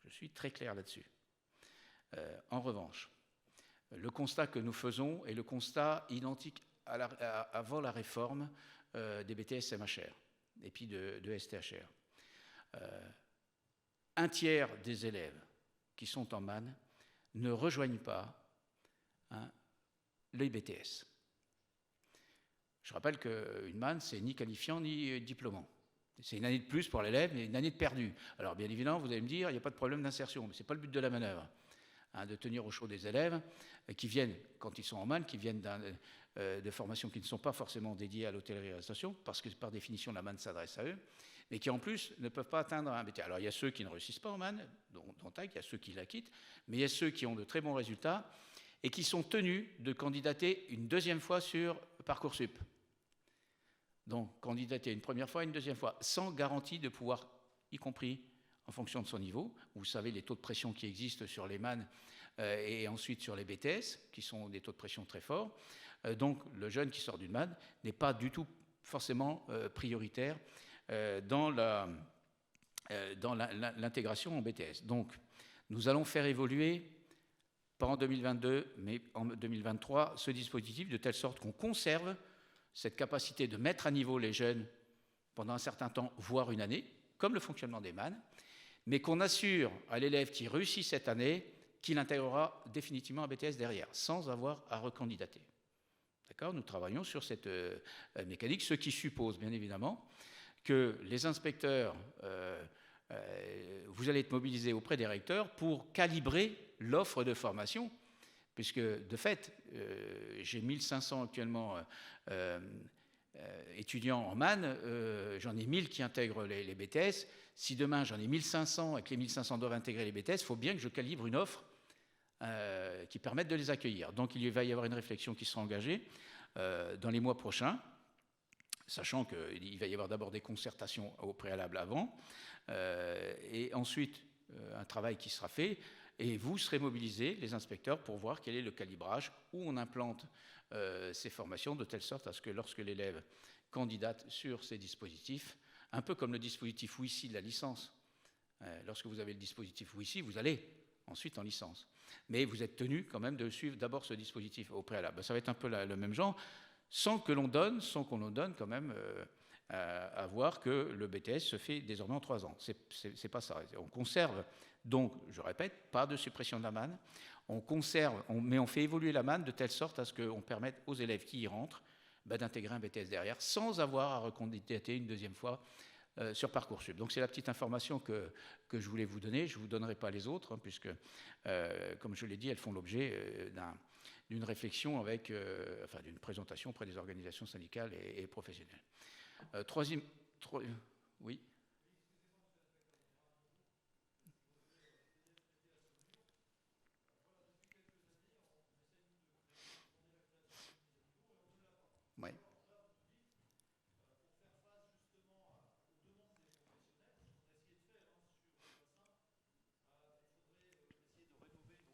Je suis très clair là-dessus. En revanche, le constat que nous faisons est le constat identique avant la réforme des BTS MHR et puis de STHR. Un tiers des élèves qui sont en MAN ne rejoignent pas les BTS. Je rappelle qu'une MAN, c'est ni qualifiant ni diplômant. C'est une année de plus pour l'élève, mais une année de perdu. Alors bien évidemment, vous allez me dire, il n'y a pas de problème d'insertion, mais ce n'est pas le but de la manœuvre. De tenir au chaud des élèves qui viennent, quand ils sont en MAN, qui viennent de formations qui ne sont pas forcément dédiées à l'hôtellerie-restauration, parce que par définition la MAN s'adresse à eux, mais qui en plus ne peuvent pas atteindre un BTS. Alors il y a ceux qui ne réussissent pas en MAN, dont TAC, il y a ceux qui la quittent, mais il y a ceux qui ont de très bons résultats et qui sont tenus de candidater une 2e fois sur Parcoursup. Donc candidater une première fois, une 2e fois, sans garantie de pouvoir, y compris en fonction de son niveau. Vous savez les taux de pression qui existent sur les MAN et ensuite sur les BTS, qui sont des taux de pression très forts. Donc le jeune qui sort d'une MAN n'est pas du tout forcément prioritaire dans l'intégration en BTS. Donc nous allons faire évoluer, pas en 2022, mais en 2023, ce dispositif de telle sorte qu'on conserve cette capacité de mettre à niveau les jeunes pendant un certain temps, voire une année, comme le fonctionnement des MAN, mais qu'on assure à l'élève qui réussit cette année qu'il intégrera définitivement un BTS derrière, sans avoir à recandidater. D'accord ? Nous travaillons sur cette mécanique, ce qui suppose bien évidemment que les inspecteurs, vous allez être mobilisés auprès des recteurs pour calibrer l'offre de formation, puisque de fait, j'ai 1500 actuellement étudiants en MAN, j'en ai 1000 qui intègrent les BTS. Si demain j'en ai 1500 et que les 1500 doivent intégrer les BTS, il faut bien que je calibre une offre qui permette de les accueillir. Donc il va y avoir une réflexion qui sera engagée dans les mois prochains, sachant qu'il va y avoir d'abord des concertations au préalable avant, et ensuite un travail qui sera fait, et vous serez mobilisés, les inspecteurs, pour voir quel est le calibrage, où on implante ces formations, de telle sorte à ce que lorsque l'élève candidate sur ces dispositifs, un peu comme le dispositif WICI de la licence, lorsque vous avez le dispositif WICI, vous allez ensuite en licence. Mais vous êtes tenu quand même de suivre d'abord ce dispositif au préalable. Ça va être un peu le même genre, sans qu'on nous donne quand même à voir que le BTS se fait désormais en 3 ans. C'est pas ça. On conserve, donc, je répète, pas de suppression de la manne. On conserve, mais on fait évoluer la manne de telle sorte à ce qu'on permette aux élèves qui y rentrent d'intégrer un BTS derrière, sans avoir à recandidater une deuxième fois sur Parcoursup. Donc c'est la petite information que je voulais vous donner. Je ne vous donnerai pas les autres, hein, puisque, comme je l'ai dit, elles font l'objet d'une réflexion enfin d'une présentation auprès des organisations syndicales et professionnelles. Troisième... oui. Ouais.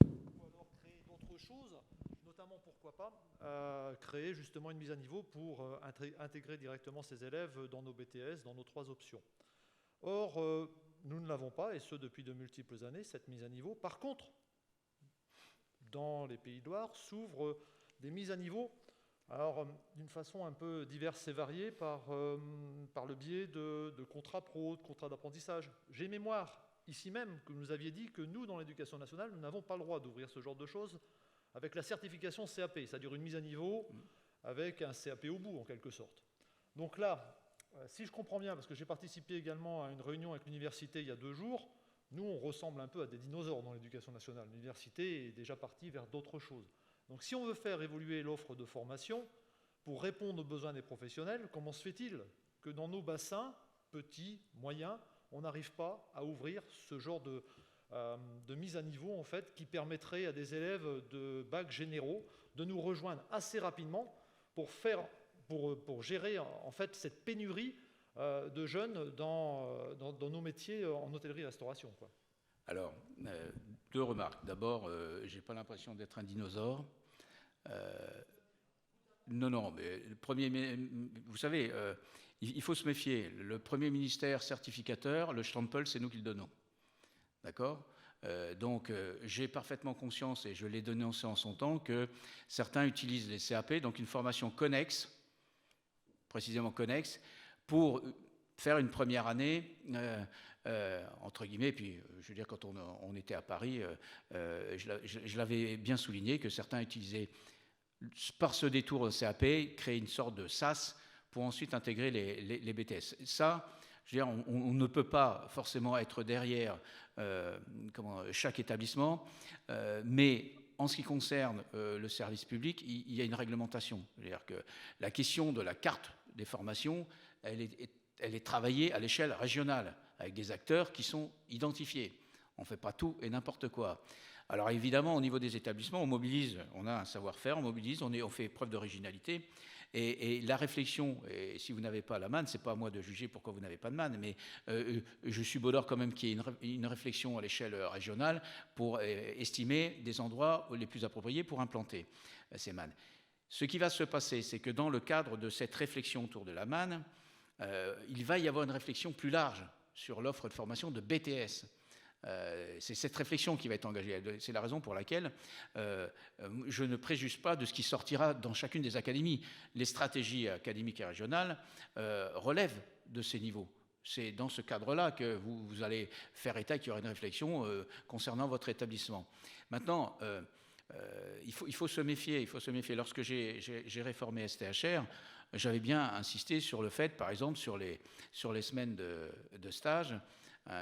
Ou alors créer d'autres choses, notamment pourquoi pas créer justement une mise à niveau pour intégrer directement ces élèves dans nos BTS, dans nos 3 options. Or, nous ne l'avons pas, et ce depuis de multiples années, cette mise à niveau. Par contre, dans les Pays de Loire s'ouvrent des mises à niveau, alors d'une façon un peu diverse et variée, par le biais de contrats pro, de contrats d'apprentissage. J'ai mémoire, ici même, que vous nous aviez dit que nous, dans l'éducation nationale, nous n'avons pas le droit d'ouvrir ce genre de choses avec la certification CAP, c'est-à-dire une mise à niveau avec un CAP au bout, en quelque sorte. Donc là, si je comprends bien, parce que j'ai participé également à une réunion avec l'université il y a 2 jours, nous, on ressemble un peu à des dinosaures dans l'éducation nationale. L'université est déjà partie vers d'autres choses. Donc si on veut faire évoluer l'offre de formation pour répondre aux besoins des professionnels, comment se fait-il que dans nos bassins, petits, moyens, on n'arrive pas à ouvrir ce genre de mise à niveau en fait, qui permettrait à des élèves de bacs généraux de nous rejoindre assez rapidement pour gérer en fait cette pénurie de jeunes dans nos métiers en hôtellerie-restauration, quoi. Alors, 2 remarques. D'abord, je n'ai pas l'impression d'être un dinosaure. Non, mais le premier, vous savez, il faut se méfier. Le premier ministère certificateur, le Stempel, c'est nous qui le donnons. D'accord ? Donc, j'ai parfaitement conscience, et je l'ai dénoncé en son temps, que certains utilisent les CAP, donc une formation connexe, précisément connexe, pour faire une première année, entre guillemets, puis je veux dire, quand on était à Paris, je l'avais bien souligné, que certains utilisaient, par ce détour au CAP, créer une sorte de SAS pour ensuite intégrer les BTS. Ça, je veux dire, on ne peut pas forcément être derrière chaque établissement, mais en ce qui concerne le service public, il y a une réglementation. C'est-à-dire que la question de la carte des formations, elle est travaillée à l'échelle régionale, avec des acteurs qui sont identifiés. On ne fait pas tout et n'importe quoi. Alors évidemment, au niveau des établissements, on mobilise, on a un savoir-faire, on mobilise, on fait preuve d'originalité. Et la réflexion, et si vous n'avez pas la manne, ce n'est pas à moi de juger pourquoi vous n'avez pas de manne, mais je subodore quand même qu'il y ait une réflexion à l'échelle régionale pour estimer des endroits les plus appropriés pour implanter ces mannes. Ce qui va se passer, c'est que dans le cadre de cette réflexion autour de la manne, il va y avoir une réflexion plus large sur l'offre de formation de BTS. C'est cette réflexion qui va être engagée. C'est la raison pour laquelle je ne préjuge pas de ce qui sortira dans chacune des académies. Les stratégies académiques et régionales relèvent de ces niveaux. C'est dans ce cadre-là que vous allez faire état qu'il y aura une réflexion concernant votre établissement. Maintenant, il faut se méfier. Lorsque j'ai réformé STHR, j'avais bien insisté sur le fait, par exemple, sur les semaines de stage,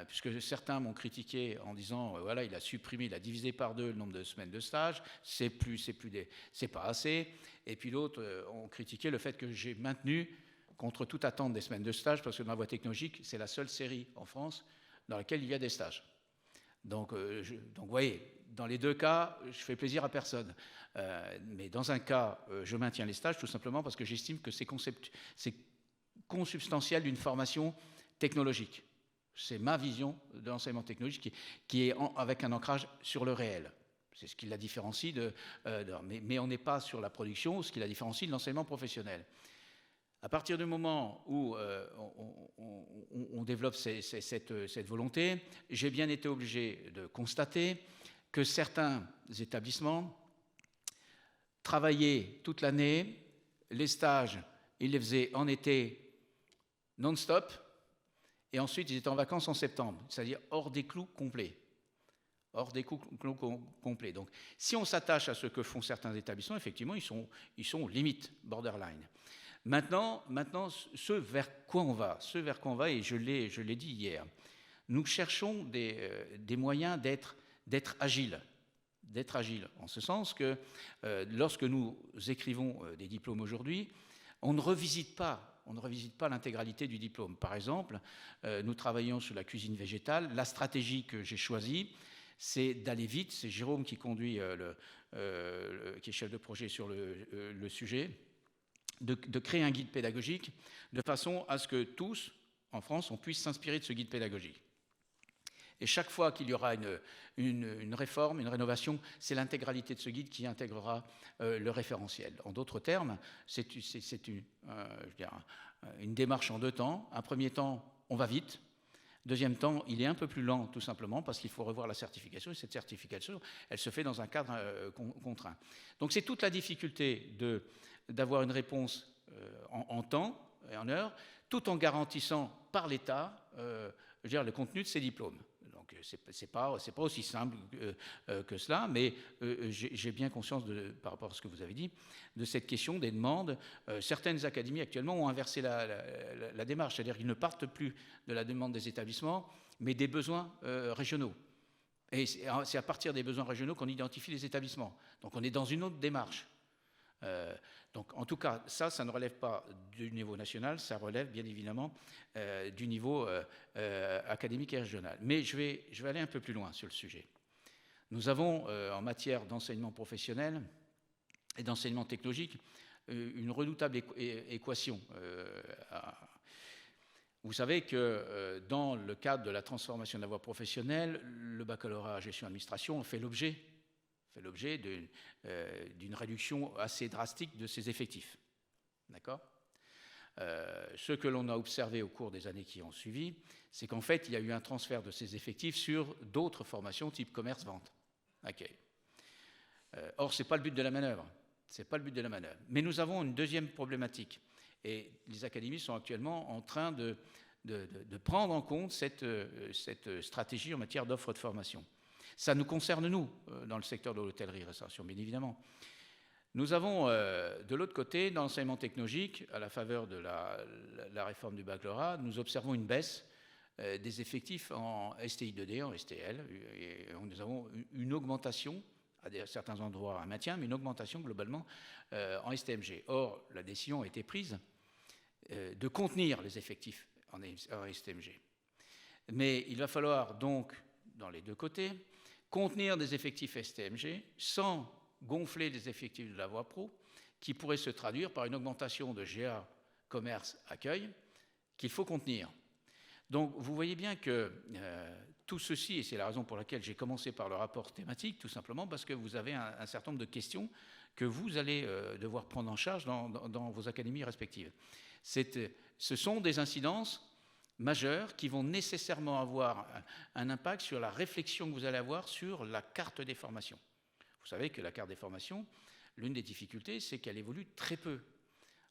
puisque certains m'ont critiqué en disant voilà, il a divisé par 2 le nombre de semaines de stage, c'est pas assez. Et puis d'autres ont critiqué le fait que j'ai maintenu, contre toute attente, des semaines de stage, parce que dans la voie technologique, c'est la seule série en France dans laquelle il y a des stages. Donc vous voyez, dans les 2 cas, je fais plaisir à personne. Mais dans un cas, je maintiens les stages tout simplement parce que j'estime que c'est consubstantiel d'une formation technologique. C'est ma vision de l'enseignement technologique qui est avec un ancrage sur le réel. C'est ce qui la différencie mais on n'est pas sur la production, ce qui la différencie de l'enseignement professionnel. À partir du moment où on développe cette volonté, j'ai bien été obligé de constater que certains établissements travaillaient toute l'année, les stages, ils les faisaient en été non-stop, et ensuite ils étaient en vacances en septembre, c'est-à-dire hors des clous complets. Hors des clous complets. Donc, si on s'attache à ce que font certains établissements, effectivement, ils sont limite, borderline. Maintenant, ce vers quoi on va, et je l'ai dit hier, nous cherchons des moyens d'être agiles, en ce sens que lorsque nous écrivons des diplômes aujourd'hui, on ne revisite pas l'intégralité du diplôme. Par exemple, nous travaillons sur la cuisine végétale. La stratégie que j'ai choisie, c'est d'aller vite. C'est Jérôme qui conduit, qui est chef de projet sur le sujet, de créer un guide pédagogique de façon à ce que tous, en France, on puisse s'inspirer de ce guide pédagogique. Et chaque fois qu'il y aura une réforme, une rénovation, c'est l'intégralité de ce guide qui intégrera le référentiel. En d'autres termes, c'est une démarche en deux temps. Un premier temps, on va vite. Deuxième temps, il est un peu plus lent, tout simplement, parce qu'il faut revoir la certification. Et cette certification, elle se fait dans un cadre contraint. Donc c'est toute la difficulté d'avoir une réponse en temps et en heure, tout en garantissant par l'État le contenu de ces diplômes. Donc c'est pas aussi simple que cela, mais j'ai bien conscience, par rapport à ce que vous avez dit, de cette question des demandes. Certaines académies actuellement ont inversé la démarche, c'est-à-dire qu'ils ne partent plus de la demande des établissements, mais des besoins régionaux. Et c'est à partir des besoins régionaux qu'on identifie les établissements. Donc on est dans une autre démarche. Donc en tout cas, ça ne relève pas du niveau national, ça relève bien évidemment du niveau académique et régional. Mais je vais aller un peu plus loin sur le sujet. Nous avons en matière d'enseignement professionnel et d'enseignement technologique une redoutable équation. Vous savez que dans le cadre de la transformation de la voie professionnelle, le baccalauréat gestion-administration fait l'objet d'une réduction assez drastique de ses effectifs. D'accord ? Ce que l'on a observé au cours des années qui ont suivi, c'est qu'en fait, il y a eu un transfert de ces effectifs sur d'autres formations type commerce-vente. Okay. Or, ce n'est pas le but de la manœuvre. Mais nous avons une deuxième problématique. Et les académies sont actuellement en train de prendre en compte cette stratégie en matière d'offre de formation. Ça nous concerne, nous, dans le secteur de l'hôtellerie-restauration, bien évidemment. Nous avons, de l'autre côté, dans l'enseignement technologique, à la faveur de la réforme du baccalauréat, nous observons une baisse des effectifs en STI2D, en STL, et nous avons une augmentation, à certains endroits un maintien, mais une augmentation globalement en STMG. Or, la décision a été prise de contenir les effectifs en STMG. Mais il va falloir donc, dans les deux côtés, contenir des effectifs STMG sans gonfler les effectifs de la voie pro, qui pourrait se traduire par une augmentation de GA, commerce, accueil, qu'il faut contenir. Donc vous voyez bien que tout ceci, et c'est la raison pour laquelle j'ai commencé par le rapport thématique, tout simplement parce que vous avez un certain nombre de questions que vous allez devoir prendre en charge dans vos académies respectives. Ce sont des incidences majeures qui vont nécessairement avoir un impact sur la réflexion que vous allez avoir sur la carte des formations. Vous savez que la carte des formations, l'une des difficultés, c'est qu'elle évolue très peu.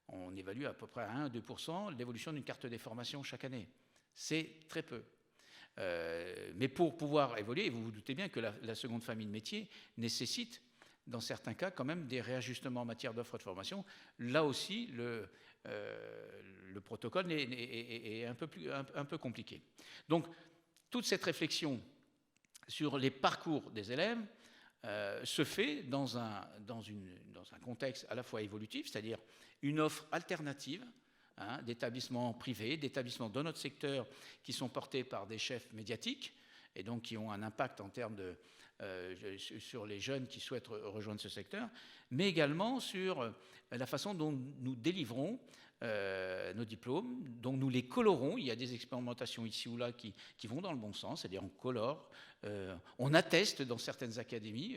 On évalue à peu près à 1 à 2% l'évolution d'une carte des formations chaque année. C'est très peu. Mais pour pouvoir évoluer, vous vous doutez bien que la seconde famille de métiers nécessite, dans certains cas, quand même des réajustements en matière d'offres de formation. Là aussi, le protocole est un peu compliqué. Donc, toute cette réflexion sur les parcours des élèves se fait dans un contexte à la fois évolutif, c'est-à-dire une offre alternative d'établissements privés, d'établissements dans notre secteur qui sont portés par des chefs médiatiques et donc qui ont un impact en termes sur les jeunes qui souhaitent rejoindre ce secteur, mais également sur la façon dont nous délivrons nos diplômes, dont nous les colorons. Il y a des expérimentations ici ou là qui vont dans le bon sens, c'est-à-dire on colore, on atteste dans certaines académies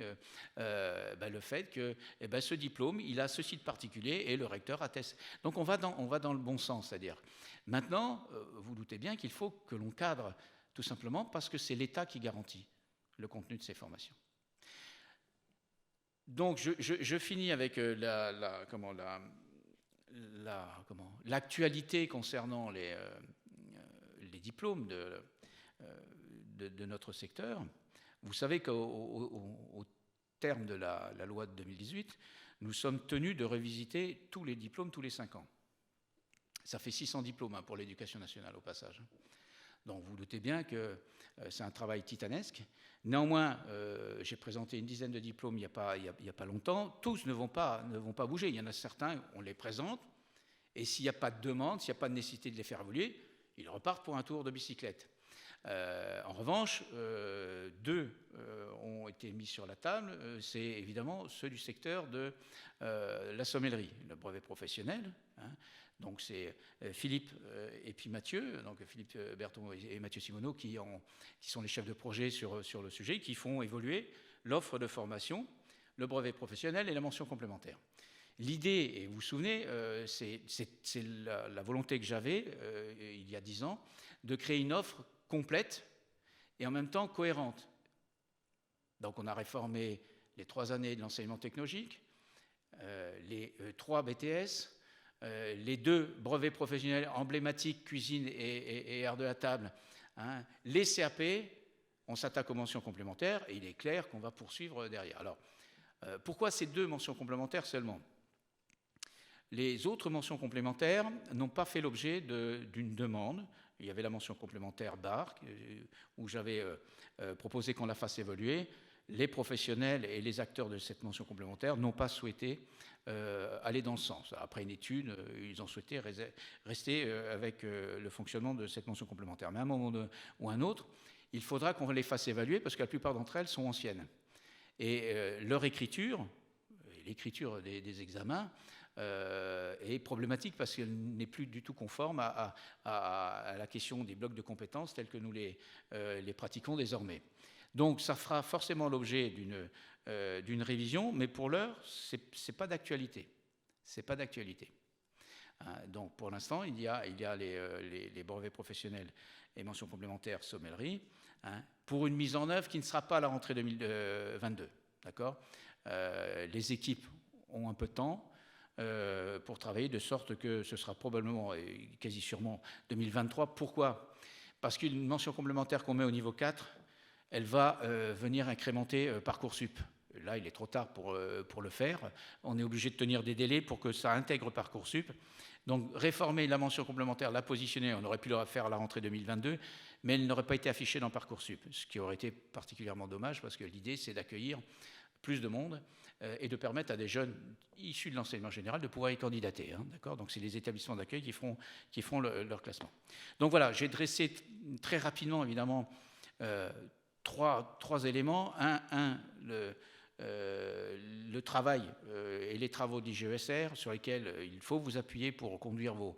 le fait que ce diplôme, il a ceci de particulier et le recteur atteste. Donc on va dans le bon sens, c'est-à-dire. Maintenant, vous doutez bien qu'il faut que l'on cadre tout simplement parce que c'est l'État qui garantit le contenu de ces formations. Donc je finis avec l'actualité concernant les diplômes de notre secteur. Vous savez qu'au terme de la loi de 2018, nous sommes tenus de revisiter tous les diplômes tous les 5 ans. Ça fait 600 diplômes pour l'éducation nationale au passage. Donc vous doutez bien que c'est un travail titanesque. Néanmoins, j'ai présenté une dizaine de diplômes il n'y a pas longtemps. Tous ne vont pas bouger. Il y en a certains, on les présente, et s'il n'y a pas de demande, s'il n'y a pas de nécessité de les faire évoluer, ils repartent pour un tour de bicyclette. En revanche, 2 ont été mis sur la table. C'est évidemment ceux du secteur de la sommellerie, le brevet professionnel. Donc c'est Philippe et puis Mathieu, donc Philippe Berton et Mathieu Simoneau qui sont les chefs de projet sur le sujet, qui font évoluer l'offre de formation, le brevet professionnel et la mention complémentaire. L'idée, et vous vous souvenez, c'est la volonté que j'avais il y a 10 ans, de créer une offre complète et en même temps cohérente. Donc on a réformé les 3 années de l'enseignement technologique, les 3 BTS, les 2 brevets professionnels emblématiques, cuisine et art de la table, les CAP, on s'attaque aux mentions complémentaires et il est clair qu'on va poursuivre derrière. Alors, pourquoi ces 2 mentions complémentaires seulement ? Les autres mentions complémentaires n'ont pas fait l'objet d'une demande. Il y avait la mention complémentaire BAR, où j'avais proposé qu'on la fasse évoluer. Les professionnels et les acteurs de cette mention complémentaire n'ont pas souhaité aller dans ce sens. Après une étude, ils ont souhaité rester avec le fonctionnement de cette mention complémentaire. Mais à un moment ou à un autre, il faudra qu'on les fasse évaluer parce que la plupart d'entre elles sont anciennes. Et leur écriture, l'écriture des examens, est problématique parce qu'elle n'est plus du tout conforme à la question des blocs de compétences tels que nous les pratiquons désormais. Donc ça fera forcément l'objet d'une révision, mais pour l'heure, c'est pas d'actualité. C'est pas d'actualité. Donc pour l'instant, il y a les brevets professionnels et mentions complémentaires sommellerie, pour une mise en œuvre qui ne sera pas à la rentrée 2022. D'accord ? Les équipes ont un peu de temps pour travailler, de sorte que ce sera probablement et quasi sûrement 2023. Pourquoi ? Parce qu'une mention complémentaire qu'on met au niveau 4, elle va venir incrémenter Parcoursup. Là, il est trop tard pour le faire. On est obligé de tenir des délais pour que ça intègre Parcoursup. Donc, réformer la mention complémentaire, la positionner, on aurait pu le faire à la rentrée 2022, mais elle n'aurait pas été affichée dans Parcoursup, ce qui aurait été particulièrement dommage parce que l'idée, c'est d'accueillir plus de monde et de permettre à des jeunes issus de l'enseignement général de pouvoir y candidater. D'accord ? Donc, c'est les établissements d'accueil qui feront leur classement. Donc, voilà, j'ai dressé très rapidement, évidemment, trois éléments. Le travail et les travaux d'IGESR sur lesquels il faut vous appuyer pour conduire vos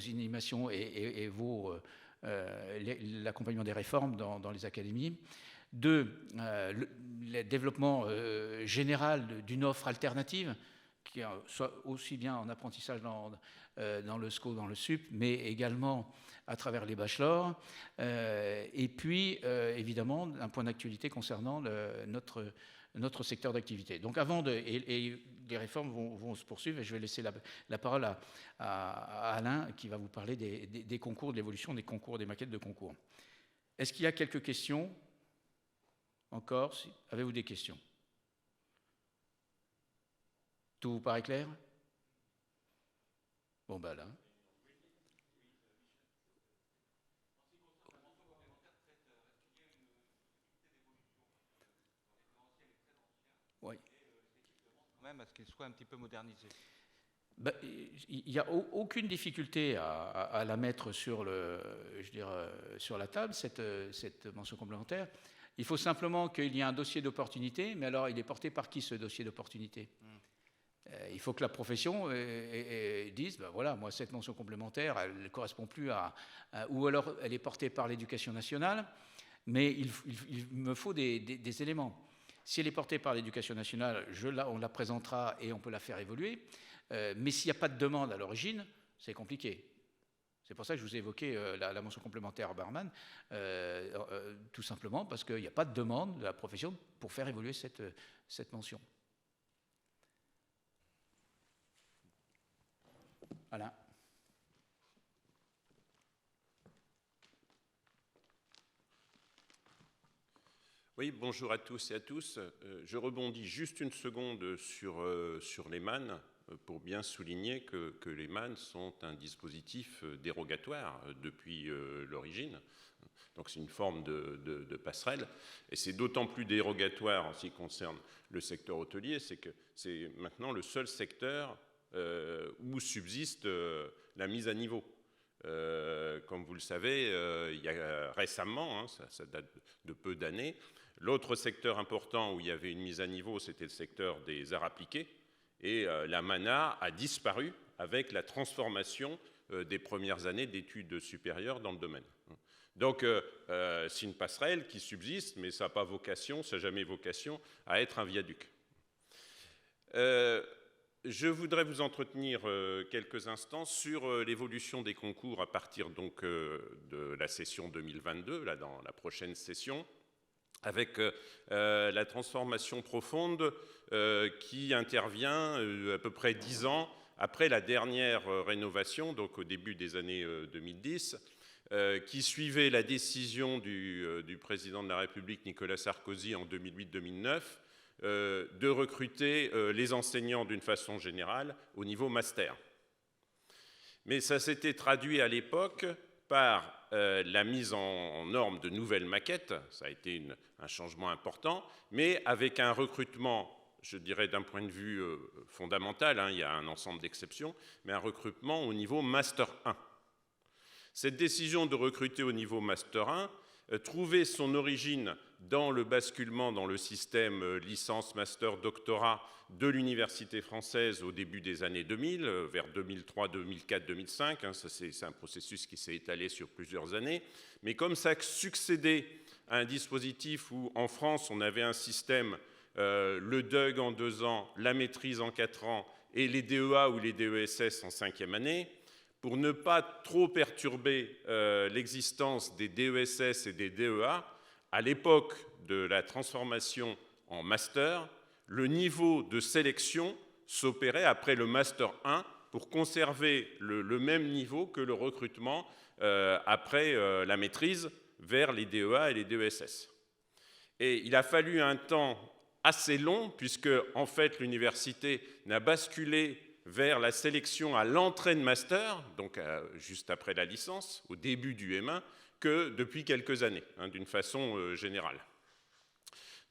animations et l'accompagnement des réformes dans les académies. 2, le développement général d'une offre alternative, qui soit aussi bien en apprentissage dans le SCO, dans le SUP, mais également à travers les bachelors. Et puis, évidemment, un point d'actualité concernant notre secteur d'activité. Donc, et les réformes vont se poursuivre, et je vais laisser la parole à Alain, qui va vous parler des concours, de l'évolution des concours, des maquettes de concours. Est-ce qu'il y a quelques questions ? Encore, avez-vous des questions ? Tout vous paraît clair ? Bon, ben là. Oui. Même à ce qu'il soit un petit peu modernisé. Ben, il n'y a aucune difficulté à la mettre sur la table, cette mention complémentaire. Il faut simplement qu'il y ait un dossier d'opportunité, mais alors il est porté par qui ce dossier d'opportunité ? Il faut que la profession dise, ben voilà, moi cette mention complémentaire, elle ne correspond plus ou alors elle est portée par l'éducation nationale, mais il me faut des éléments. Si elle est portée par l'éducation nationale, on la présentera et on peut la faire évoluer, mais s'il n'y a pas de demande à l'origine, c'est compliqué. C'est pour ça que je vous ai évoqué la mention complémentaire barman, tout simplement parce qu'il n'y a pas de demande de la profession pour faire évoluer cette mention. Alain. Oui, bonjour à tous et à tous. Je rebondis juste une seconde sur les MAN pour bien souligner que les MAN sont un dispositif dérogatoire depuis l'origine. Donc c'est une forme de passerelle. Et c'est d'autant plus dérogatoire en ce qui concerne le secteur hôtelier, c'est que c'est maintenant le seul secteur où subsiste la mise à niveau. Comme vous le savez, il y a récemment, ça date de peu d'années, l'autre secteur important où il y avait une mise à niveau, c'était le secteur des arts appliqués. Et la MANA a disparu avec la transformation des premières années d'études supérieures dans le domaine. Donc, c'est une passerelle qui subsiste, mais ça n'a pas vocation, ça n'a jamais vocation à être un viaduc. Je voudrais vous entretenir quelques instants sur l'évolution des concours à partir donc, de la session 2022, là, dans la prochaine session, avec la transformation profonde qui intervient à peu près 10 ans après la dernière rénovation, donc au début des années 2010, qui suivait la décision du président de la République Nicolas Sarkozy en 2008-2009 de recruter les enseignants d'une façon générale au niveau master. Mais ça s'était traduit à l'époque par la mise en norme de nouvelles maquettes, ça a été un changement important, mais avec un recrutement, je dirais d'un point de vue fondamental, il y a un ensemble d'exceptions, mais un recrutement au niveau Master 1. Cette décision de recruter au niveau Master 1 trouvait son origine dans le basculement dans le système licence, master, doctorat de l'université française au début des années 2000, vers 2003, 2004, 2005. C'est un processus qui s'est étalé sur plusieurs années. Mais comme ça succédait à un dispositif où, en France, on avait un système, le DUG en 2 ans, la maîtrise en 4 ans et les DEA ou les DESS en 5e année, pour ne pas trop perturber l'existence des DESS et des DEA, à l'époque de la transformation en master, le niveau de sélection s'opérait après le master 1 pour conserver le même niveau que le recrutement après la maîtrise vers les DEA et les DESS. Et il a fallu un temps assez long, puisque en fait l'université n'a basculé vers la sélection à l'entrée de master, donc juste après la licence, au début du M1, que depuis quelques années, d'une façon générale.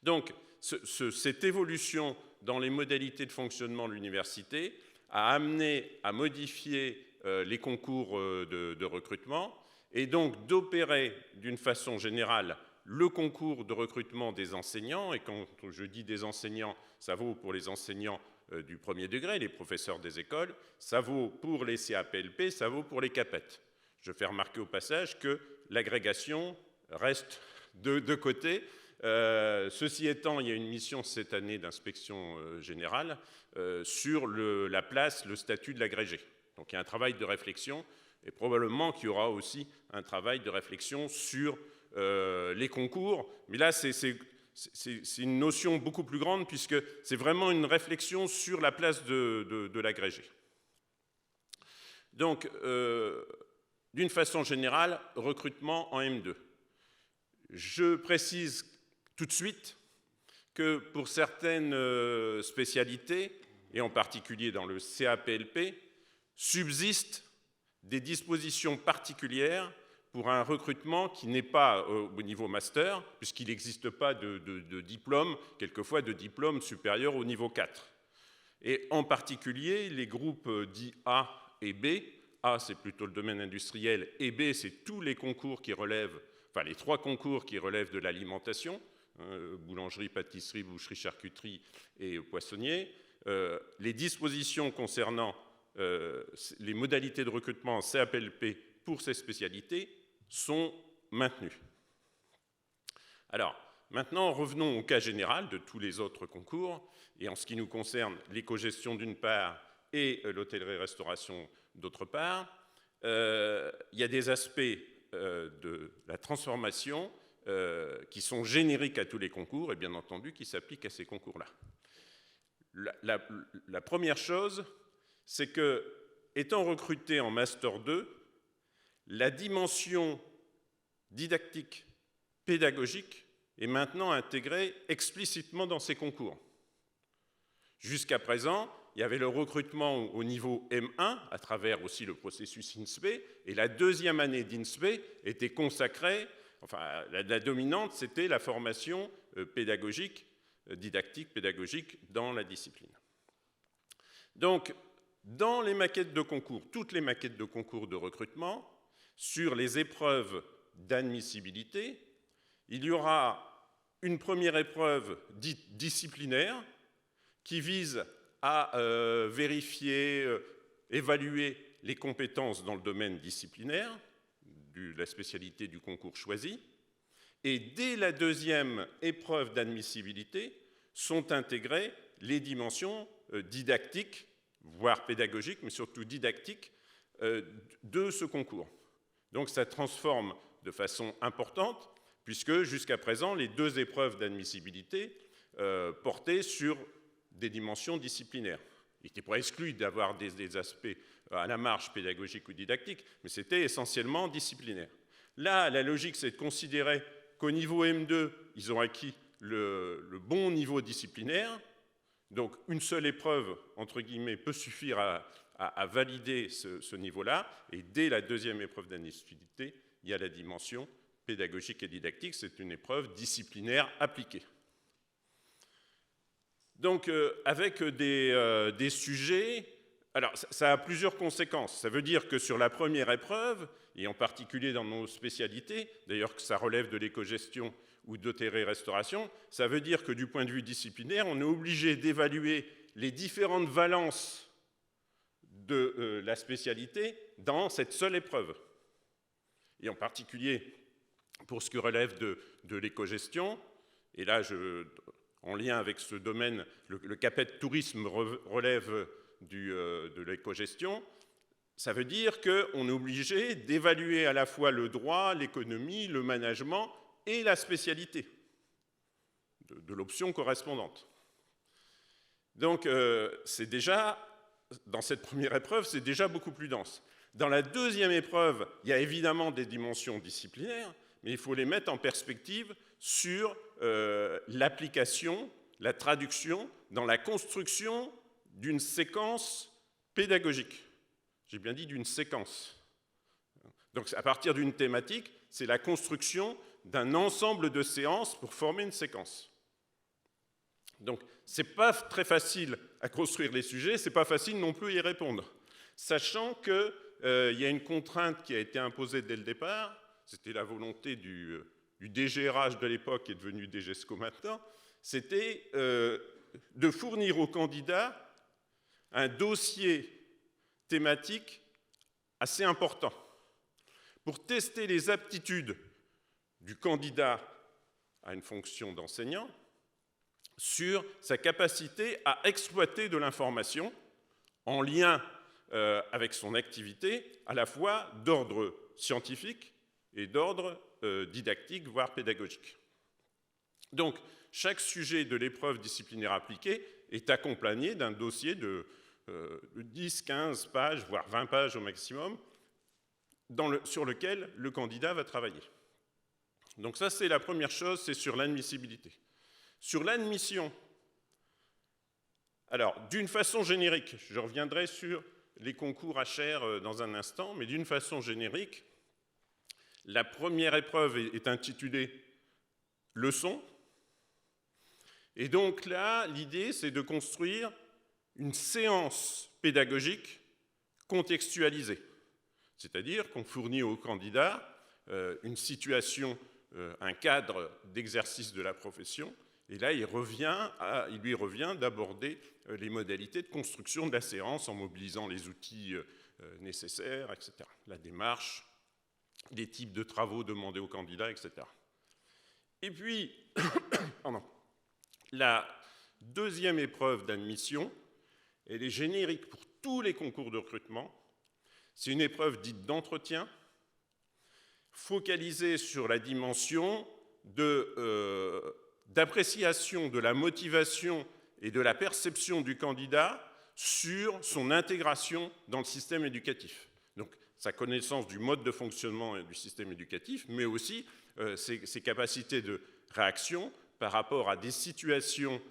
Donc, cette évolution dans les modalités de fonctionnement de l'université a amené à modifier les concours de recrutement et donc d'opérer d'une façon générale le concours de recrutement des enseignants. Et quand je dis des enseignants, ça vaut pour les enseignants du premier degré, les professeurs des écoles, ça vaut pour les CAPLP, ça vaut pour les CAPET. Je fais remarquer au passage que l'agrégation reste de côté. Ceci étant, il y a une mission cette année d'inspection générale sur la place, le statut de l'agrégé. Donc il y a un travail de réflexion et probablement qu'il y aura aussi un travail de réflexion sur les concours. Mais là, c'est une notion beaucoup plus grande puisque c'est vraiment une réflexion sur la place de l'agrégé. Donc, d'une façon générale, recrutement en M2. Je précise tout de suite que pour certaines spécialités, et en particulier dans le CAPLP, subsistent des dispositions particulières pour un recrutement qui n'est pas au niveau master, puisqu'il n'existe pas de diplôme, quelquefois de diplôme supérieur au niveau 4. Et en particulier, les groupes dits A et B, A, c'est plutôt le domaine industriel, et B, c'est tous les concours qui relèvent, enfin les 3 concours qui relèvent de l'alimentation, boulangerie, pâtisserie, boucherie, charcuterie et poissonnier. Les dispositions concernant les modalités de recrutement en CAPLP pour ces spécialités sont maintenues. Alors, maintenant, revenons au cas général de tous les autres concours, et en ce qui nous concerne, l'éco-gestion d'une part et l'hôtellerie-restauration d'autre part, il y a des aspects de la transformation qui sont génériques à tous les concours et bien entendu qui s'appliquent à ces concours-là. La première chose, c'est que étant recruté en Master 2, la dimension didactique, pédagogique est maintenant intégrée explicitement dans ces concours. Jusqu'à présent, il y avait le recrutement au niveau M1, à travers aussi le processus INSPE, et la deuxième année d'INSPE était consacrée, enfin la dominante, c'était la formation pédagogique, didactique, pédagogique dans la discipline. Donc, dans les maquettes de concours, toutes les maquettes de concours de recrutement, sur les épreuves d'admissibilité, il y aura une première épreuve dite disciplinaire qui vise à vérifier, évaluer les compétences dans le domaine disciplinaire, de la spécialité du concours choisi. Et dès la deuxième épreuve d'admissibilité sont intégrées les dimensions didactiques, voire pédagogiques, mais surtout didactiques, de ce concours. Donc ça transforme de façon importante, puisque jusqu'à présent, les deux épreuves d'admissibilité portaient sur des dimensions disciplinaires. Il n'était pas exclu d'avoir des aspects à la marge pédagogique ou didactique, mais c'était essentiellement disciplinaire. Là, la logique, c'est de considérer qu'au niveau M2, ils ont acquis le bon niveau disciplinaire, donc une seule épreuve, entre guillemets, peut suffire à valider ce niveau-là, et dès la deuxième épreuve d'admissibilité, il y a la dimension pédagogique et didactique, c'est une épreuve disciplinaire appliquée. Donc, avec des sujets, alors ça a plusieurs conséquences. Ça veut dire que sur la première épreuve, et en particulier dans nos spécialités, d'ailleurs que ça relève de l'éco-gestion ou d'hôtellerie-restauration, ça veut dire que du point de vue disciplinaire, on est obligé d'évaluer les différentes valences de la spécialité dans cette seule épreuve. Et en particulier, pour ce qui relève de l'éco-gestion, et là, en lien avec ce domaine, le CAPET tourisme relève de l'éco-gestion, ça veut dire qu'on est obligé d'évaluer à la fois le droit, l'économie, le management et la spécialité de l'option correspondante. Donc, c'est déjà, dans cette première épreuve, c'est déjà beaucoup plus dense. Dans la deuxième épreuve, il y a évidemment des dimensions disciplinaires, mais il faut les mettre en perspective sur l'application, la traduction dans la construction d'une séquence pédagogique. J'ai bien dit d'une séquence. Donc à partir d'une thématique, c'est la construction d'un ensemble de séances pour former une séquence. Donc ce n'est pas très facile à construire les sujets, ce n'est pas facile non plus à y répondre, sachant qu'il y a une contrainte qui a été imposée dès le départ, c'était la volonté du DGRH de l'époque qui est devenu DGESCO maintenant, c'était de fournir aux candidats un dossier thématique assez important pour tester les aptitudes du candidat à une fonction d'enseignant sur sa capacité à exploiter de l'information en lien avec son activité, à la fois d'ordre scientifique et d'ordre didactique, voire pédagogique. Donc, chaque sujet de l'épreuve disciplinaire appliquée est accompagné d'un dossier de 10, 15 pages, voire 20 pages au maximum, sur lequel le candidat va travailler. Donc ça, c'est la première chose, c'est sur l'admissibilité. Sur l'admission, alors, d'une façon générique, je reviendrai sur les concours HR dans un instant, mais d'une façon générique, la première épreuve est intitulée « Leçon ». Et donc là, l'idée, c'est de construire une séance pédagogique contextualisée. C'est-à-dire qu'on fournit au candidat une situation, un cadre d'exercice de la profession, et là, il lui revient d'aborder les modalités de construction de la séance en mobilisant les outils nécessaires, etc. La démarche, les types de travaux demandés aux candidats, etc. Et puis, la deuxième épreuve d'admission, elle est générique pour tous les concours de recrutement. C'est une épreuve dite d'entretien, focalisée sur la dimension d'appréciation de la motivation et de la perception du candidat sur son intégration dans le système éducatif. Donc, sa connaissance du mode de fonctionnement du système éducatif, mais aussi ses capacités de réaction par rapport à des situations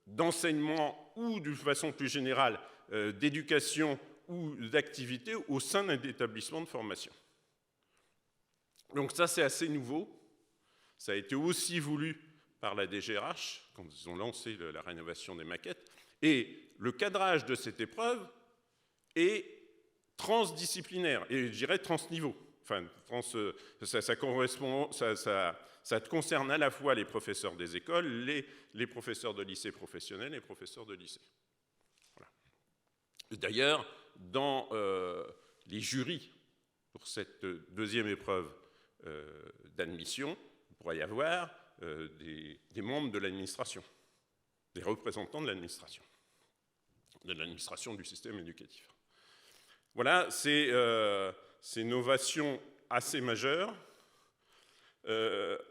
d'enseignement ou, de façon plus générale, d'éducation ou d'activité au sein d'un établissement de formation. Donc ça, c'est assez nouveau. Ça a été aussi voulu par la DGRH, quand ils ont lancé la rénovation des maquettes. Et le cadrage de cette épreuve est transdisciplinaire, et je dirais transniveau. Enfin, ça concerne à la fois les professeurs des écoles, les professeurs de lycée professionnels et les professeurs de lycée. Voilà. D'ailleurs, dans les jurys pour cette deuxième épreuve d'admission, il pourrait y avoir des membres de l'administration, des représentants de l'administration du système éducatif. Voilà, c'est une innovation assez majeure,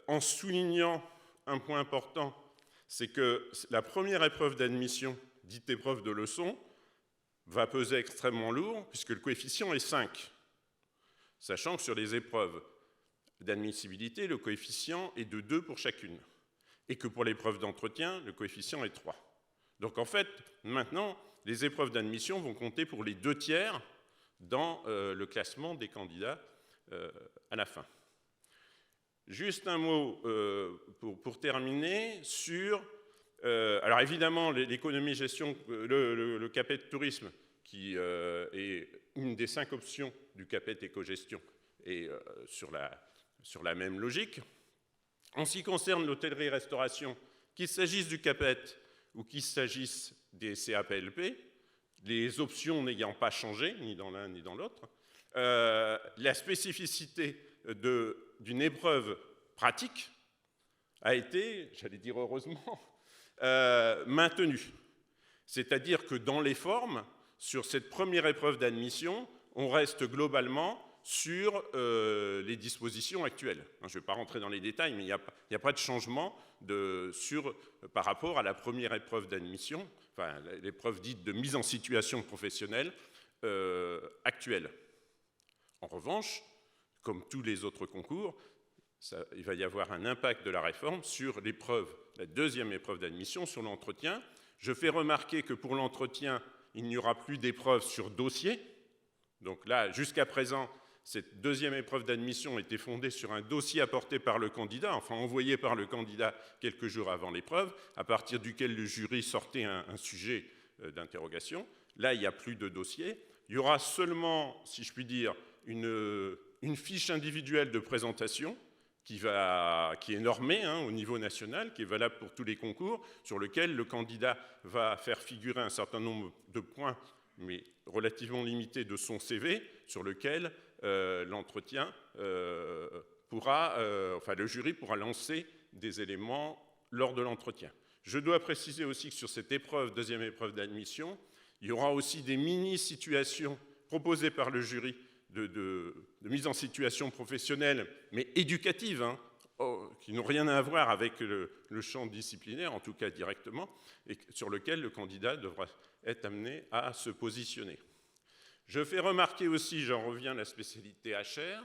en soulignant un point important, c'est que la première épreuve d'admission, dite épreuve de leçon, va peser extrêmement lourd, puisque le coefficient est 5, sachant que sur les épreuves d'admissibilité, le coefficient est de 2 pour chacune, et que pour l'épreuve d'entretien, le coefficient est 3. Donc en fait, maintenant, les épreuves d'admission vont compter pour les 2/3 dans le classement des candidats à la fin. Juste un mot pour terminer sur... alors évidemment, l'économie-gestion, le CAPET tourisme, qui est une des 5 options du CAPET éco-gestion, est sur la même logique. En ce qui concerne l'hôtellerie-restauration, qu'il s'agisse du CAPET ou qu'il s'agisse des CAPLP, les options n'ayant pas changé, ni dans l'un ni dans l'autre, la spécificité d'une épreuve pratique a été, j'allais dire heureusement, maintenue. C'est-à-dire que dans les formes, sur cette première épreuve d'admission, on reste globalement sur les dispositions actuelles. Je ne vais pas rentrer dans les détails, mais il n'y a pas de changement par rapport à la première épreuve d'admission, enfin l'épreuve dite de mise en situation professionnelle actuelle. En revanche, comme tous les autres concours, il va y avoir un impact de la réforme sur la deuxième épreuve d'admission, sur l'entretien. Je fais remarquer que pour l'entretien, il n'y aura plus d'épreuve sur dossier. Donc là, jusqu'à présent, cette deuxième épreuve d'admission était fondée sur un dossier apporté par le candidat, enfin envoyé par le candidat quelques jours avant l'épreuve, à partir duquel le jury sortait un sujet d'interrogation. Là, il n'y a plus de dossier. Il y aura seulement, si je puis dire, une fiche individuelle de présentation qui est normée au niveau national, qui est valable pour tous les concours, sur lequel le candidat va faire figurer un certain nombre de points, mais relativement limités, de son CV, sur lequel l'entretien le jury pourra lancer des éléments lors de l'entretien. Je dois préciser aussi que sur cette deuxième épreuve d'admission, il y aura aussi des mini-situations proposées par le jury de mise en situation professionnelle, mais éducative, qui n'ont rien à voir avec le champ disciplinaire, en tout cas directement, et sur lequel le candidat devra être amené à se positionner. Je fais remarquer aussi, j'en reviens à la spécialité HR,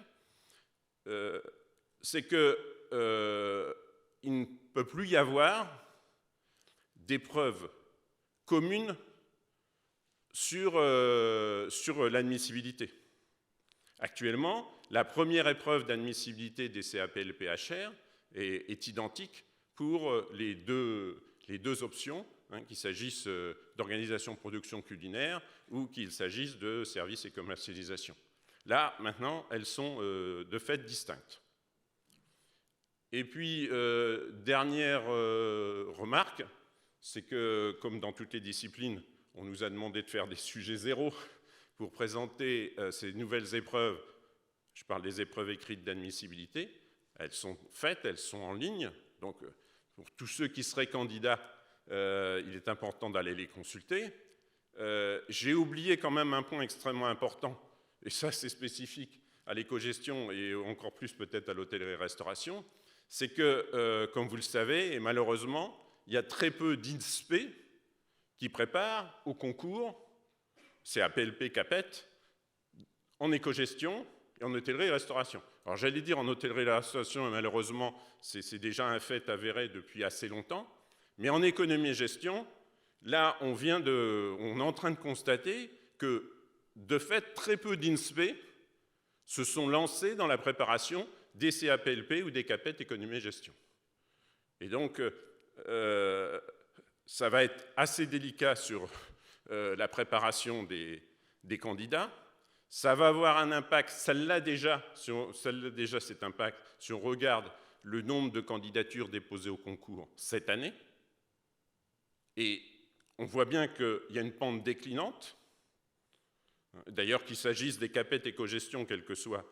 c'est qu'il ne peut plus y avoir d'épreuves communes sur l'admissibilité. Actuellement, la première épreuve d'admissibilité des CAPLP-HR est identique pour les deux options, qu'il s'agisse d'organisation production culinaire ou qu'il s'agisse de services et commercialisation. Là, maintenant, elles sont de fait distinctes. Et puis, dernière remarque, c'est que, comme dans toutes les disciplines, on nous a demandé de faire des sujets zéro pour présenter ces nouvelles épreuves. Je parle des épreuves écrites d'admissibilité. Elles sont faites, elles sont en ligne. Donc, pour tous ceux qui seraient candidats, il est important d'aller les consulter. J'ai oublié quand même un point extrêmement important, et ça c'est spécifique à l'éco-gestion et encore plus peut-être à l'hôtellerie-restauration, c'est que, comme vous le savez, et malheureusement, il y a très peu d'INSPE qui préparent au concours CAPLP, CAPET, en éco-gestion et en hôtellerie-restauration. Alors j'allais dire en hôtellerie-restauration, et malheureusement c'est déjà un fait avéré depuis assez longtemps, mais en économie et gestion, là on est en train de constater que de fait très peu d'INSPE se sont lancés dans la préparation des CAPLP ou des CAPET économie et gestion. Et donc ça va être assez délicat sur la préparation des candidats. Ça va avoir un impact, ça l'a déjà cet impact, si on regarde le nombre de candidatures déposées au concours cette année. Et on voit bien qu'il y a une pente déclinante. D'ailleurs, qu'il s'agisse des CAPET éco-gestion, quelle que soit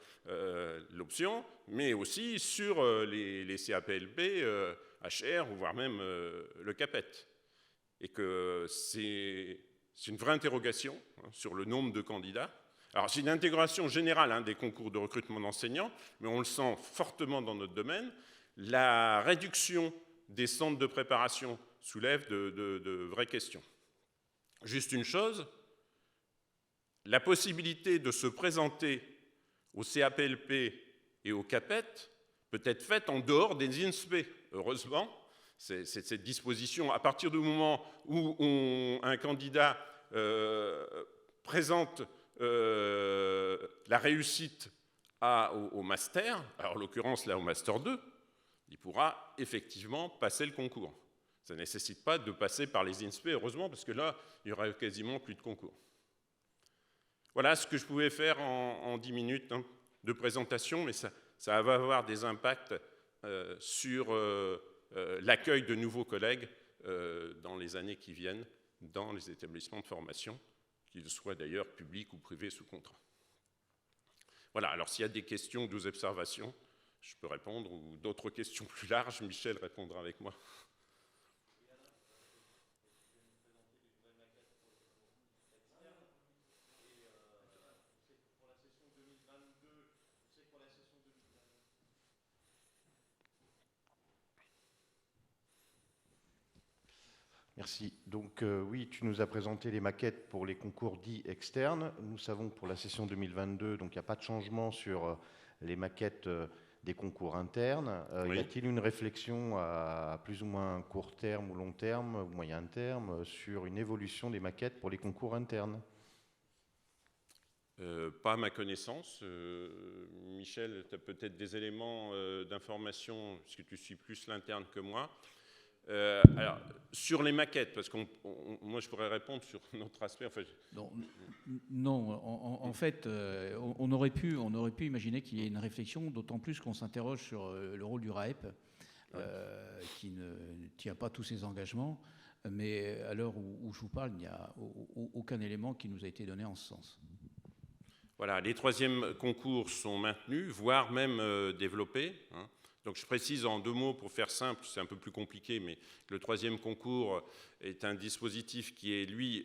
l'option, mais aussi sur les CAPLP, HR, ou voire même le CAPET. Et que c'est une vraie interrogation sur le nombre de candidats. Alors, c'est une intégration générale des concours de recrutement d'enseignants, mais on le sent fortement dans notre domaine. La réduction des centres de préparation soulève de vraies questions. Juste une chose, la possibilité de se présenter au CAPLP et au CAPET peut être faite en dehors des INSPE. Heureusement, c'est cette disposition, à partir du moment où un candidat présente la réussite au master, alors en l'occurrence là au master 2, il pourra effectivement passer le concours. Ça ne nécessite pas de passer par les INSPE, heureusement, parce que là, il n'y aura quasiment plus de concours. Voilà ce que je pouvais faire en 10 minutes de présentation, mais ça va avoir des impacts sur l'accueil de nouveaux collègues dans les années qui viennent dans les établissements de formation, qu'ils soient d'ailleurs publics ou privés sous contrat. Voilà, alors s'il y a des questions ou des observations, je peux répondre, ou d'autres questions plus larges, Michel répondra avec moi. Merci. Donc oui, tu nous as présenté les maquettes pour les concours dits externes. Nous savons que pour la session 2022, donc il n'y a pas de changement sur les maquettes des concours internes. Oui. Y a-t-il une réflexion à plus ou moins court terme ou long terme ou moyen terme sur une évolution des maquettes pour les concours internes? Pas à ma connaissance. Michel, tu as peut-être des éléments d'information, puisque tu suis plus l'interne que moi. Alors, sur les maquettes, parce que moi je pourrais répondre sur notre aspect. Enfin, non, en fait, on aurait pu imaginer qu'il y ait une réflexion, d'autant plus qu'on s'interroge sur le rôle du RAEP, qui ne tient pas tous ses engagements, mais à l'heure où je vous parle, il n'y a aucun élément qui nous a été donné en ce sens. Voilà, les troisièmes concours sont maintenus, voire même développés. Donc je précise en 2 mots pour faire simple, c'est un peu plus compliqué, mais le troisième concours est un dispositif qui est, lui,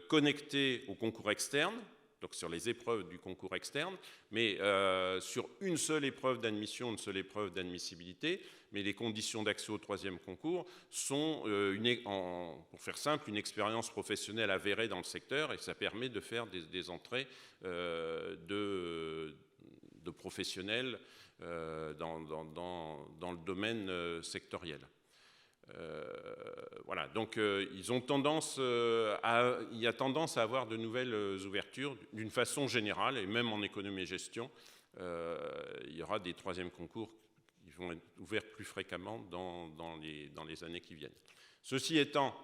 connecté au concours externe, donc sur les épreuves du concours externe, mais sur une seule épreuve d'admission, une seule épreuve d'admissibilité, mais les conditions d'accès au troisième concours sont, pour faire simple, une expérience professionnelle avérée dans le secteur, et ça permet de faire des entrées de professionnels dans le domaine sectoriel. Voilà, donc ils ont tendance il y a tendance à avoir de nouvelles ouvertures d'une façon générale, et même en économie et gestion, il y aura des troisièmes concours qui vont être ouverts plus fréquemment dans les années qui viennent. Ceci étant,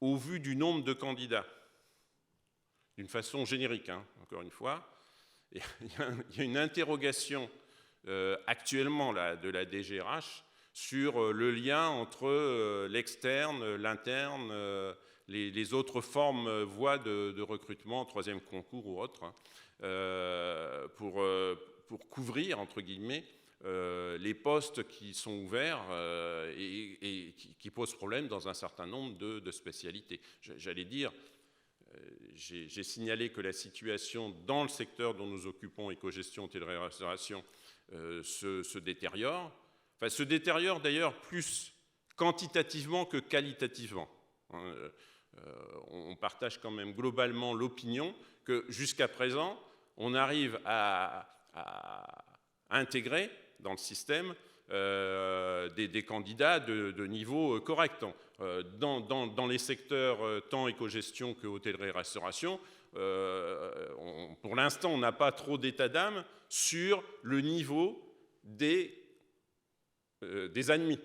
au vu du nombre de candidats, d'une façon générique, encore une fois, il y a une interrogation actuellement là, de la DGRH sur le lien entre l'externe, l'interne, les autres formes, voies de recrutement, troisième concours ou autre, pour couvrir, entre guillemets, les postes qui sont ouverts et qui posent problème dans un certain nombre de spécialités. J'allais dire, j'ai signalé que la situation dans le secteur dont nous occupons, éco-gestion, hôtellerie-restauration, se détériore. Enfin, se détériore d'ailleurs plus quantitativement que qualitativement. on partage quand même globalement l'opinion que jusqu'à présent, on arrive à intégrer dans le système des candidats de niveau correct. Dans les secteurs tant éco-gestion que hôtellerie-restauration, pour l'instant, on n'a pas trop d'état d'âme sur le niveau des admis.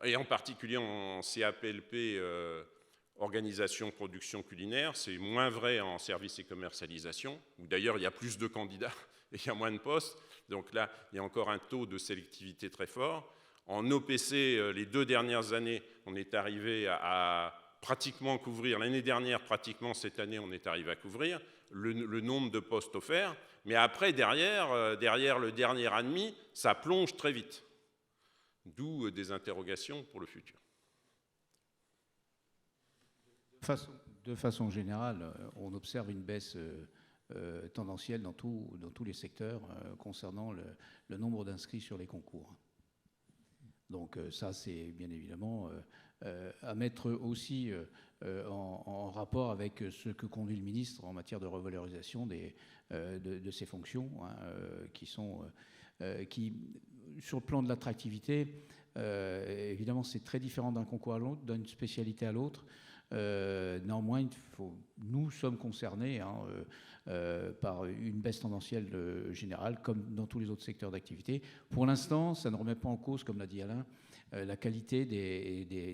Et en particulier en CAPLP, organisation, production culinaire, c'est moins vrai en services et commercialisation, où d'ailleurs il y a plus de candidats et il y a moins de postes. Donc là, il y a encore un taux de sélectivité très fort. En OPC, les 2 dernières années, on est arrivé à pratiquement couvrir, l'année dernière, pratiquement cette année, on est arrivé à couvrir le nombre de postes offerts. Mais après, derrière le dernier admis, ça plonge très vite. D'où des interrogations pour le futur. De façon générale, on observe une baisse tendancielle dans tous les secteurs concernant le nombre d'inscrits sur les concours. Donc ça, c'est bien évidemment à mettre aussi en rapport avec ce que conduit le ministre en matière de revalorisation de ses fonctions, hein, qui, sur le plan de l'attractivité, évidemment, c'est très différent d'un concours à l'autre, d'une spécialité à l'autre. Néanmoins, nous sommes concernés par une baisse tendancielle générale, comme dans tous les autres secteurs d'activité. Pour l'instant, ça ne remet pas en cause, comme l'a dit Alain, la qualité des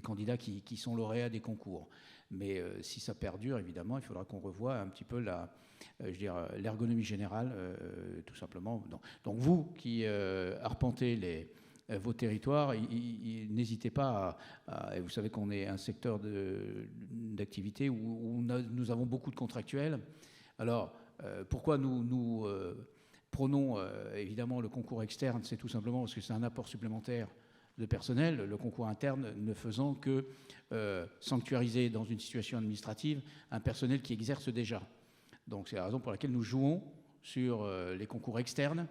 candidats qui sont lauréats des concours. Mais si ça perdure, évidemment, il faudra qu'on revoie un petit peu l'ergonomie générale, tout simplement. Donc vous qui arpentez vos territoires, n'hésitez pas et vous savez qu'on est un secteur d'activité où nous avons beaucoup de contractuels. Alors, pourquoi nous prenons évidemment le concours externe? C'est tout simplement parce que c'est un apport supplémentaire de personnel, le concours interne ne faisant que sanctuariser dans une situation administrative un personnel qui exerce déjà. Donc c'est la raison pour laquelle nous jouons sur les concours externes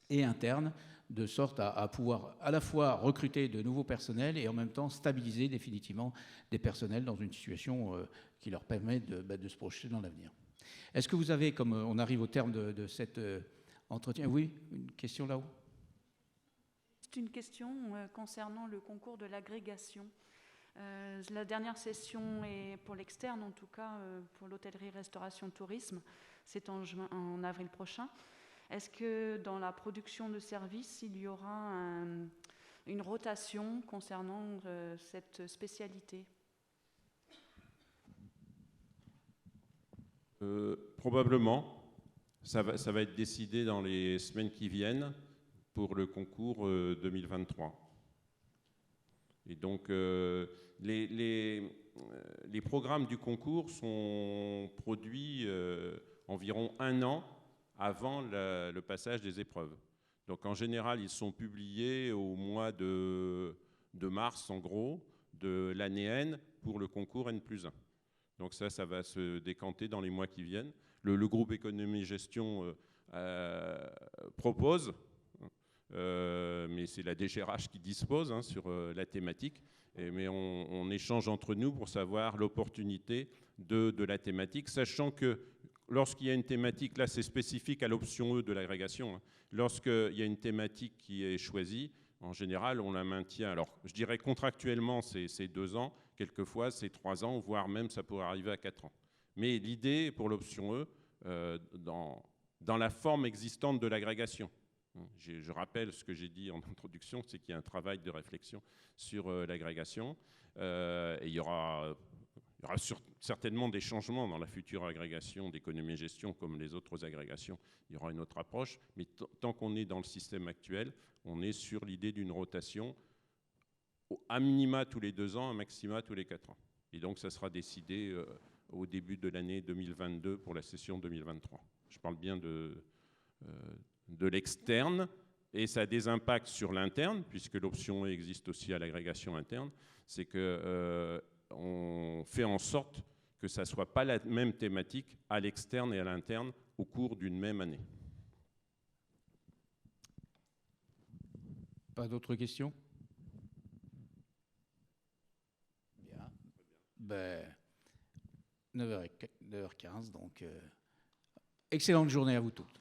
et internes, de sorte à pouvoir à la fois recruter de nouveaux personnels et en même temps stabiliser définitivement des personnels dans une situation qui leur permet de se projeter dans l'avenir. Est-ce que vous avez, comme on arrive au terme de cet entretien, oui, une question là-haut? C'est une question concernant le concours de l'agrégation. La dernière session est pour l'externe, en tout cas pour l'hôtellerie, restauration, tourisme, c'est en avril prochain. Est-ce que dans la production de services, il y aura une rotation concernant cette spécialité? Probablement. Ça va être décidé dans les semaines qui viennent pour le concours 2023. Et donc, les programmes du concours sont produits environ 1 an avant le passage des épreuves. Donc en général, ils sont publiés au mois de mars, en gros, de l'année N pour le concours N+1. Donc ça va se décanter dans les mois qui viennent. Le groupe économie-gestion propose, mais c'est la DGRH qui dispose sur la thématique, mais on échange entre nous pour savoir l'opportunité de la thématique, sachant que lorsqu'il y a une thématique, là c'est spécifique à l'option E de l'agrégation, lorsqu'il y a une thématique qui est choisie, en général on la maintient. Alors je dirais contractuellement c'est 2 ans, quelquefois c'est 3 ans, voire même ça pourrait arriver à 4 ans. Mais l'idée pour l'option E, dans la forme existante de l'agrégation, je rappelle ce que j'ai dit en introduction, c'est qu'il y a un travail de réflexion sur l'agrégation, et il y aura certainement des changements dans la future agrégation d'économie et gestion, comme les autres agrégations. Il y aura une autre approche, mais tant qu'on est dans le système actuel, on est sur l'idée d'une rotation à minima tous les 2 ans, à maxima tous les 4 ans. Et donc, ça sera décidé au début de l'année 2022 pour la session 2023. Je parle bien de l'externe, et ça a des impacts sur l'interne, puisque l'option existe aussi à l'agrégation interne. C'est que on fait en sorte que ça ne soit pas la même thématique à l'externe et à l'interne au cours d'une même année. Pas d'autres questions? 9h15, donc excellente journée à vous toutes.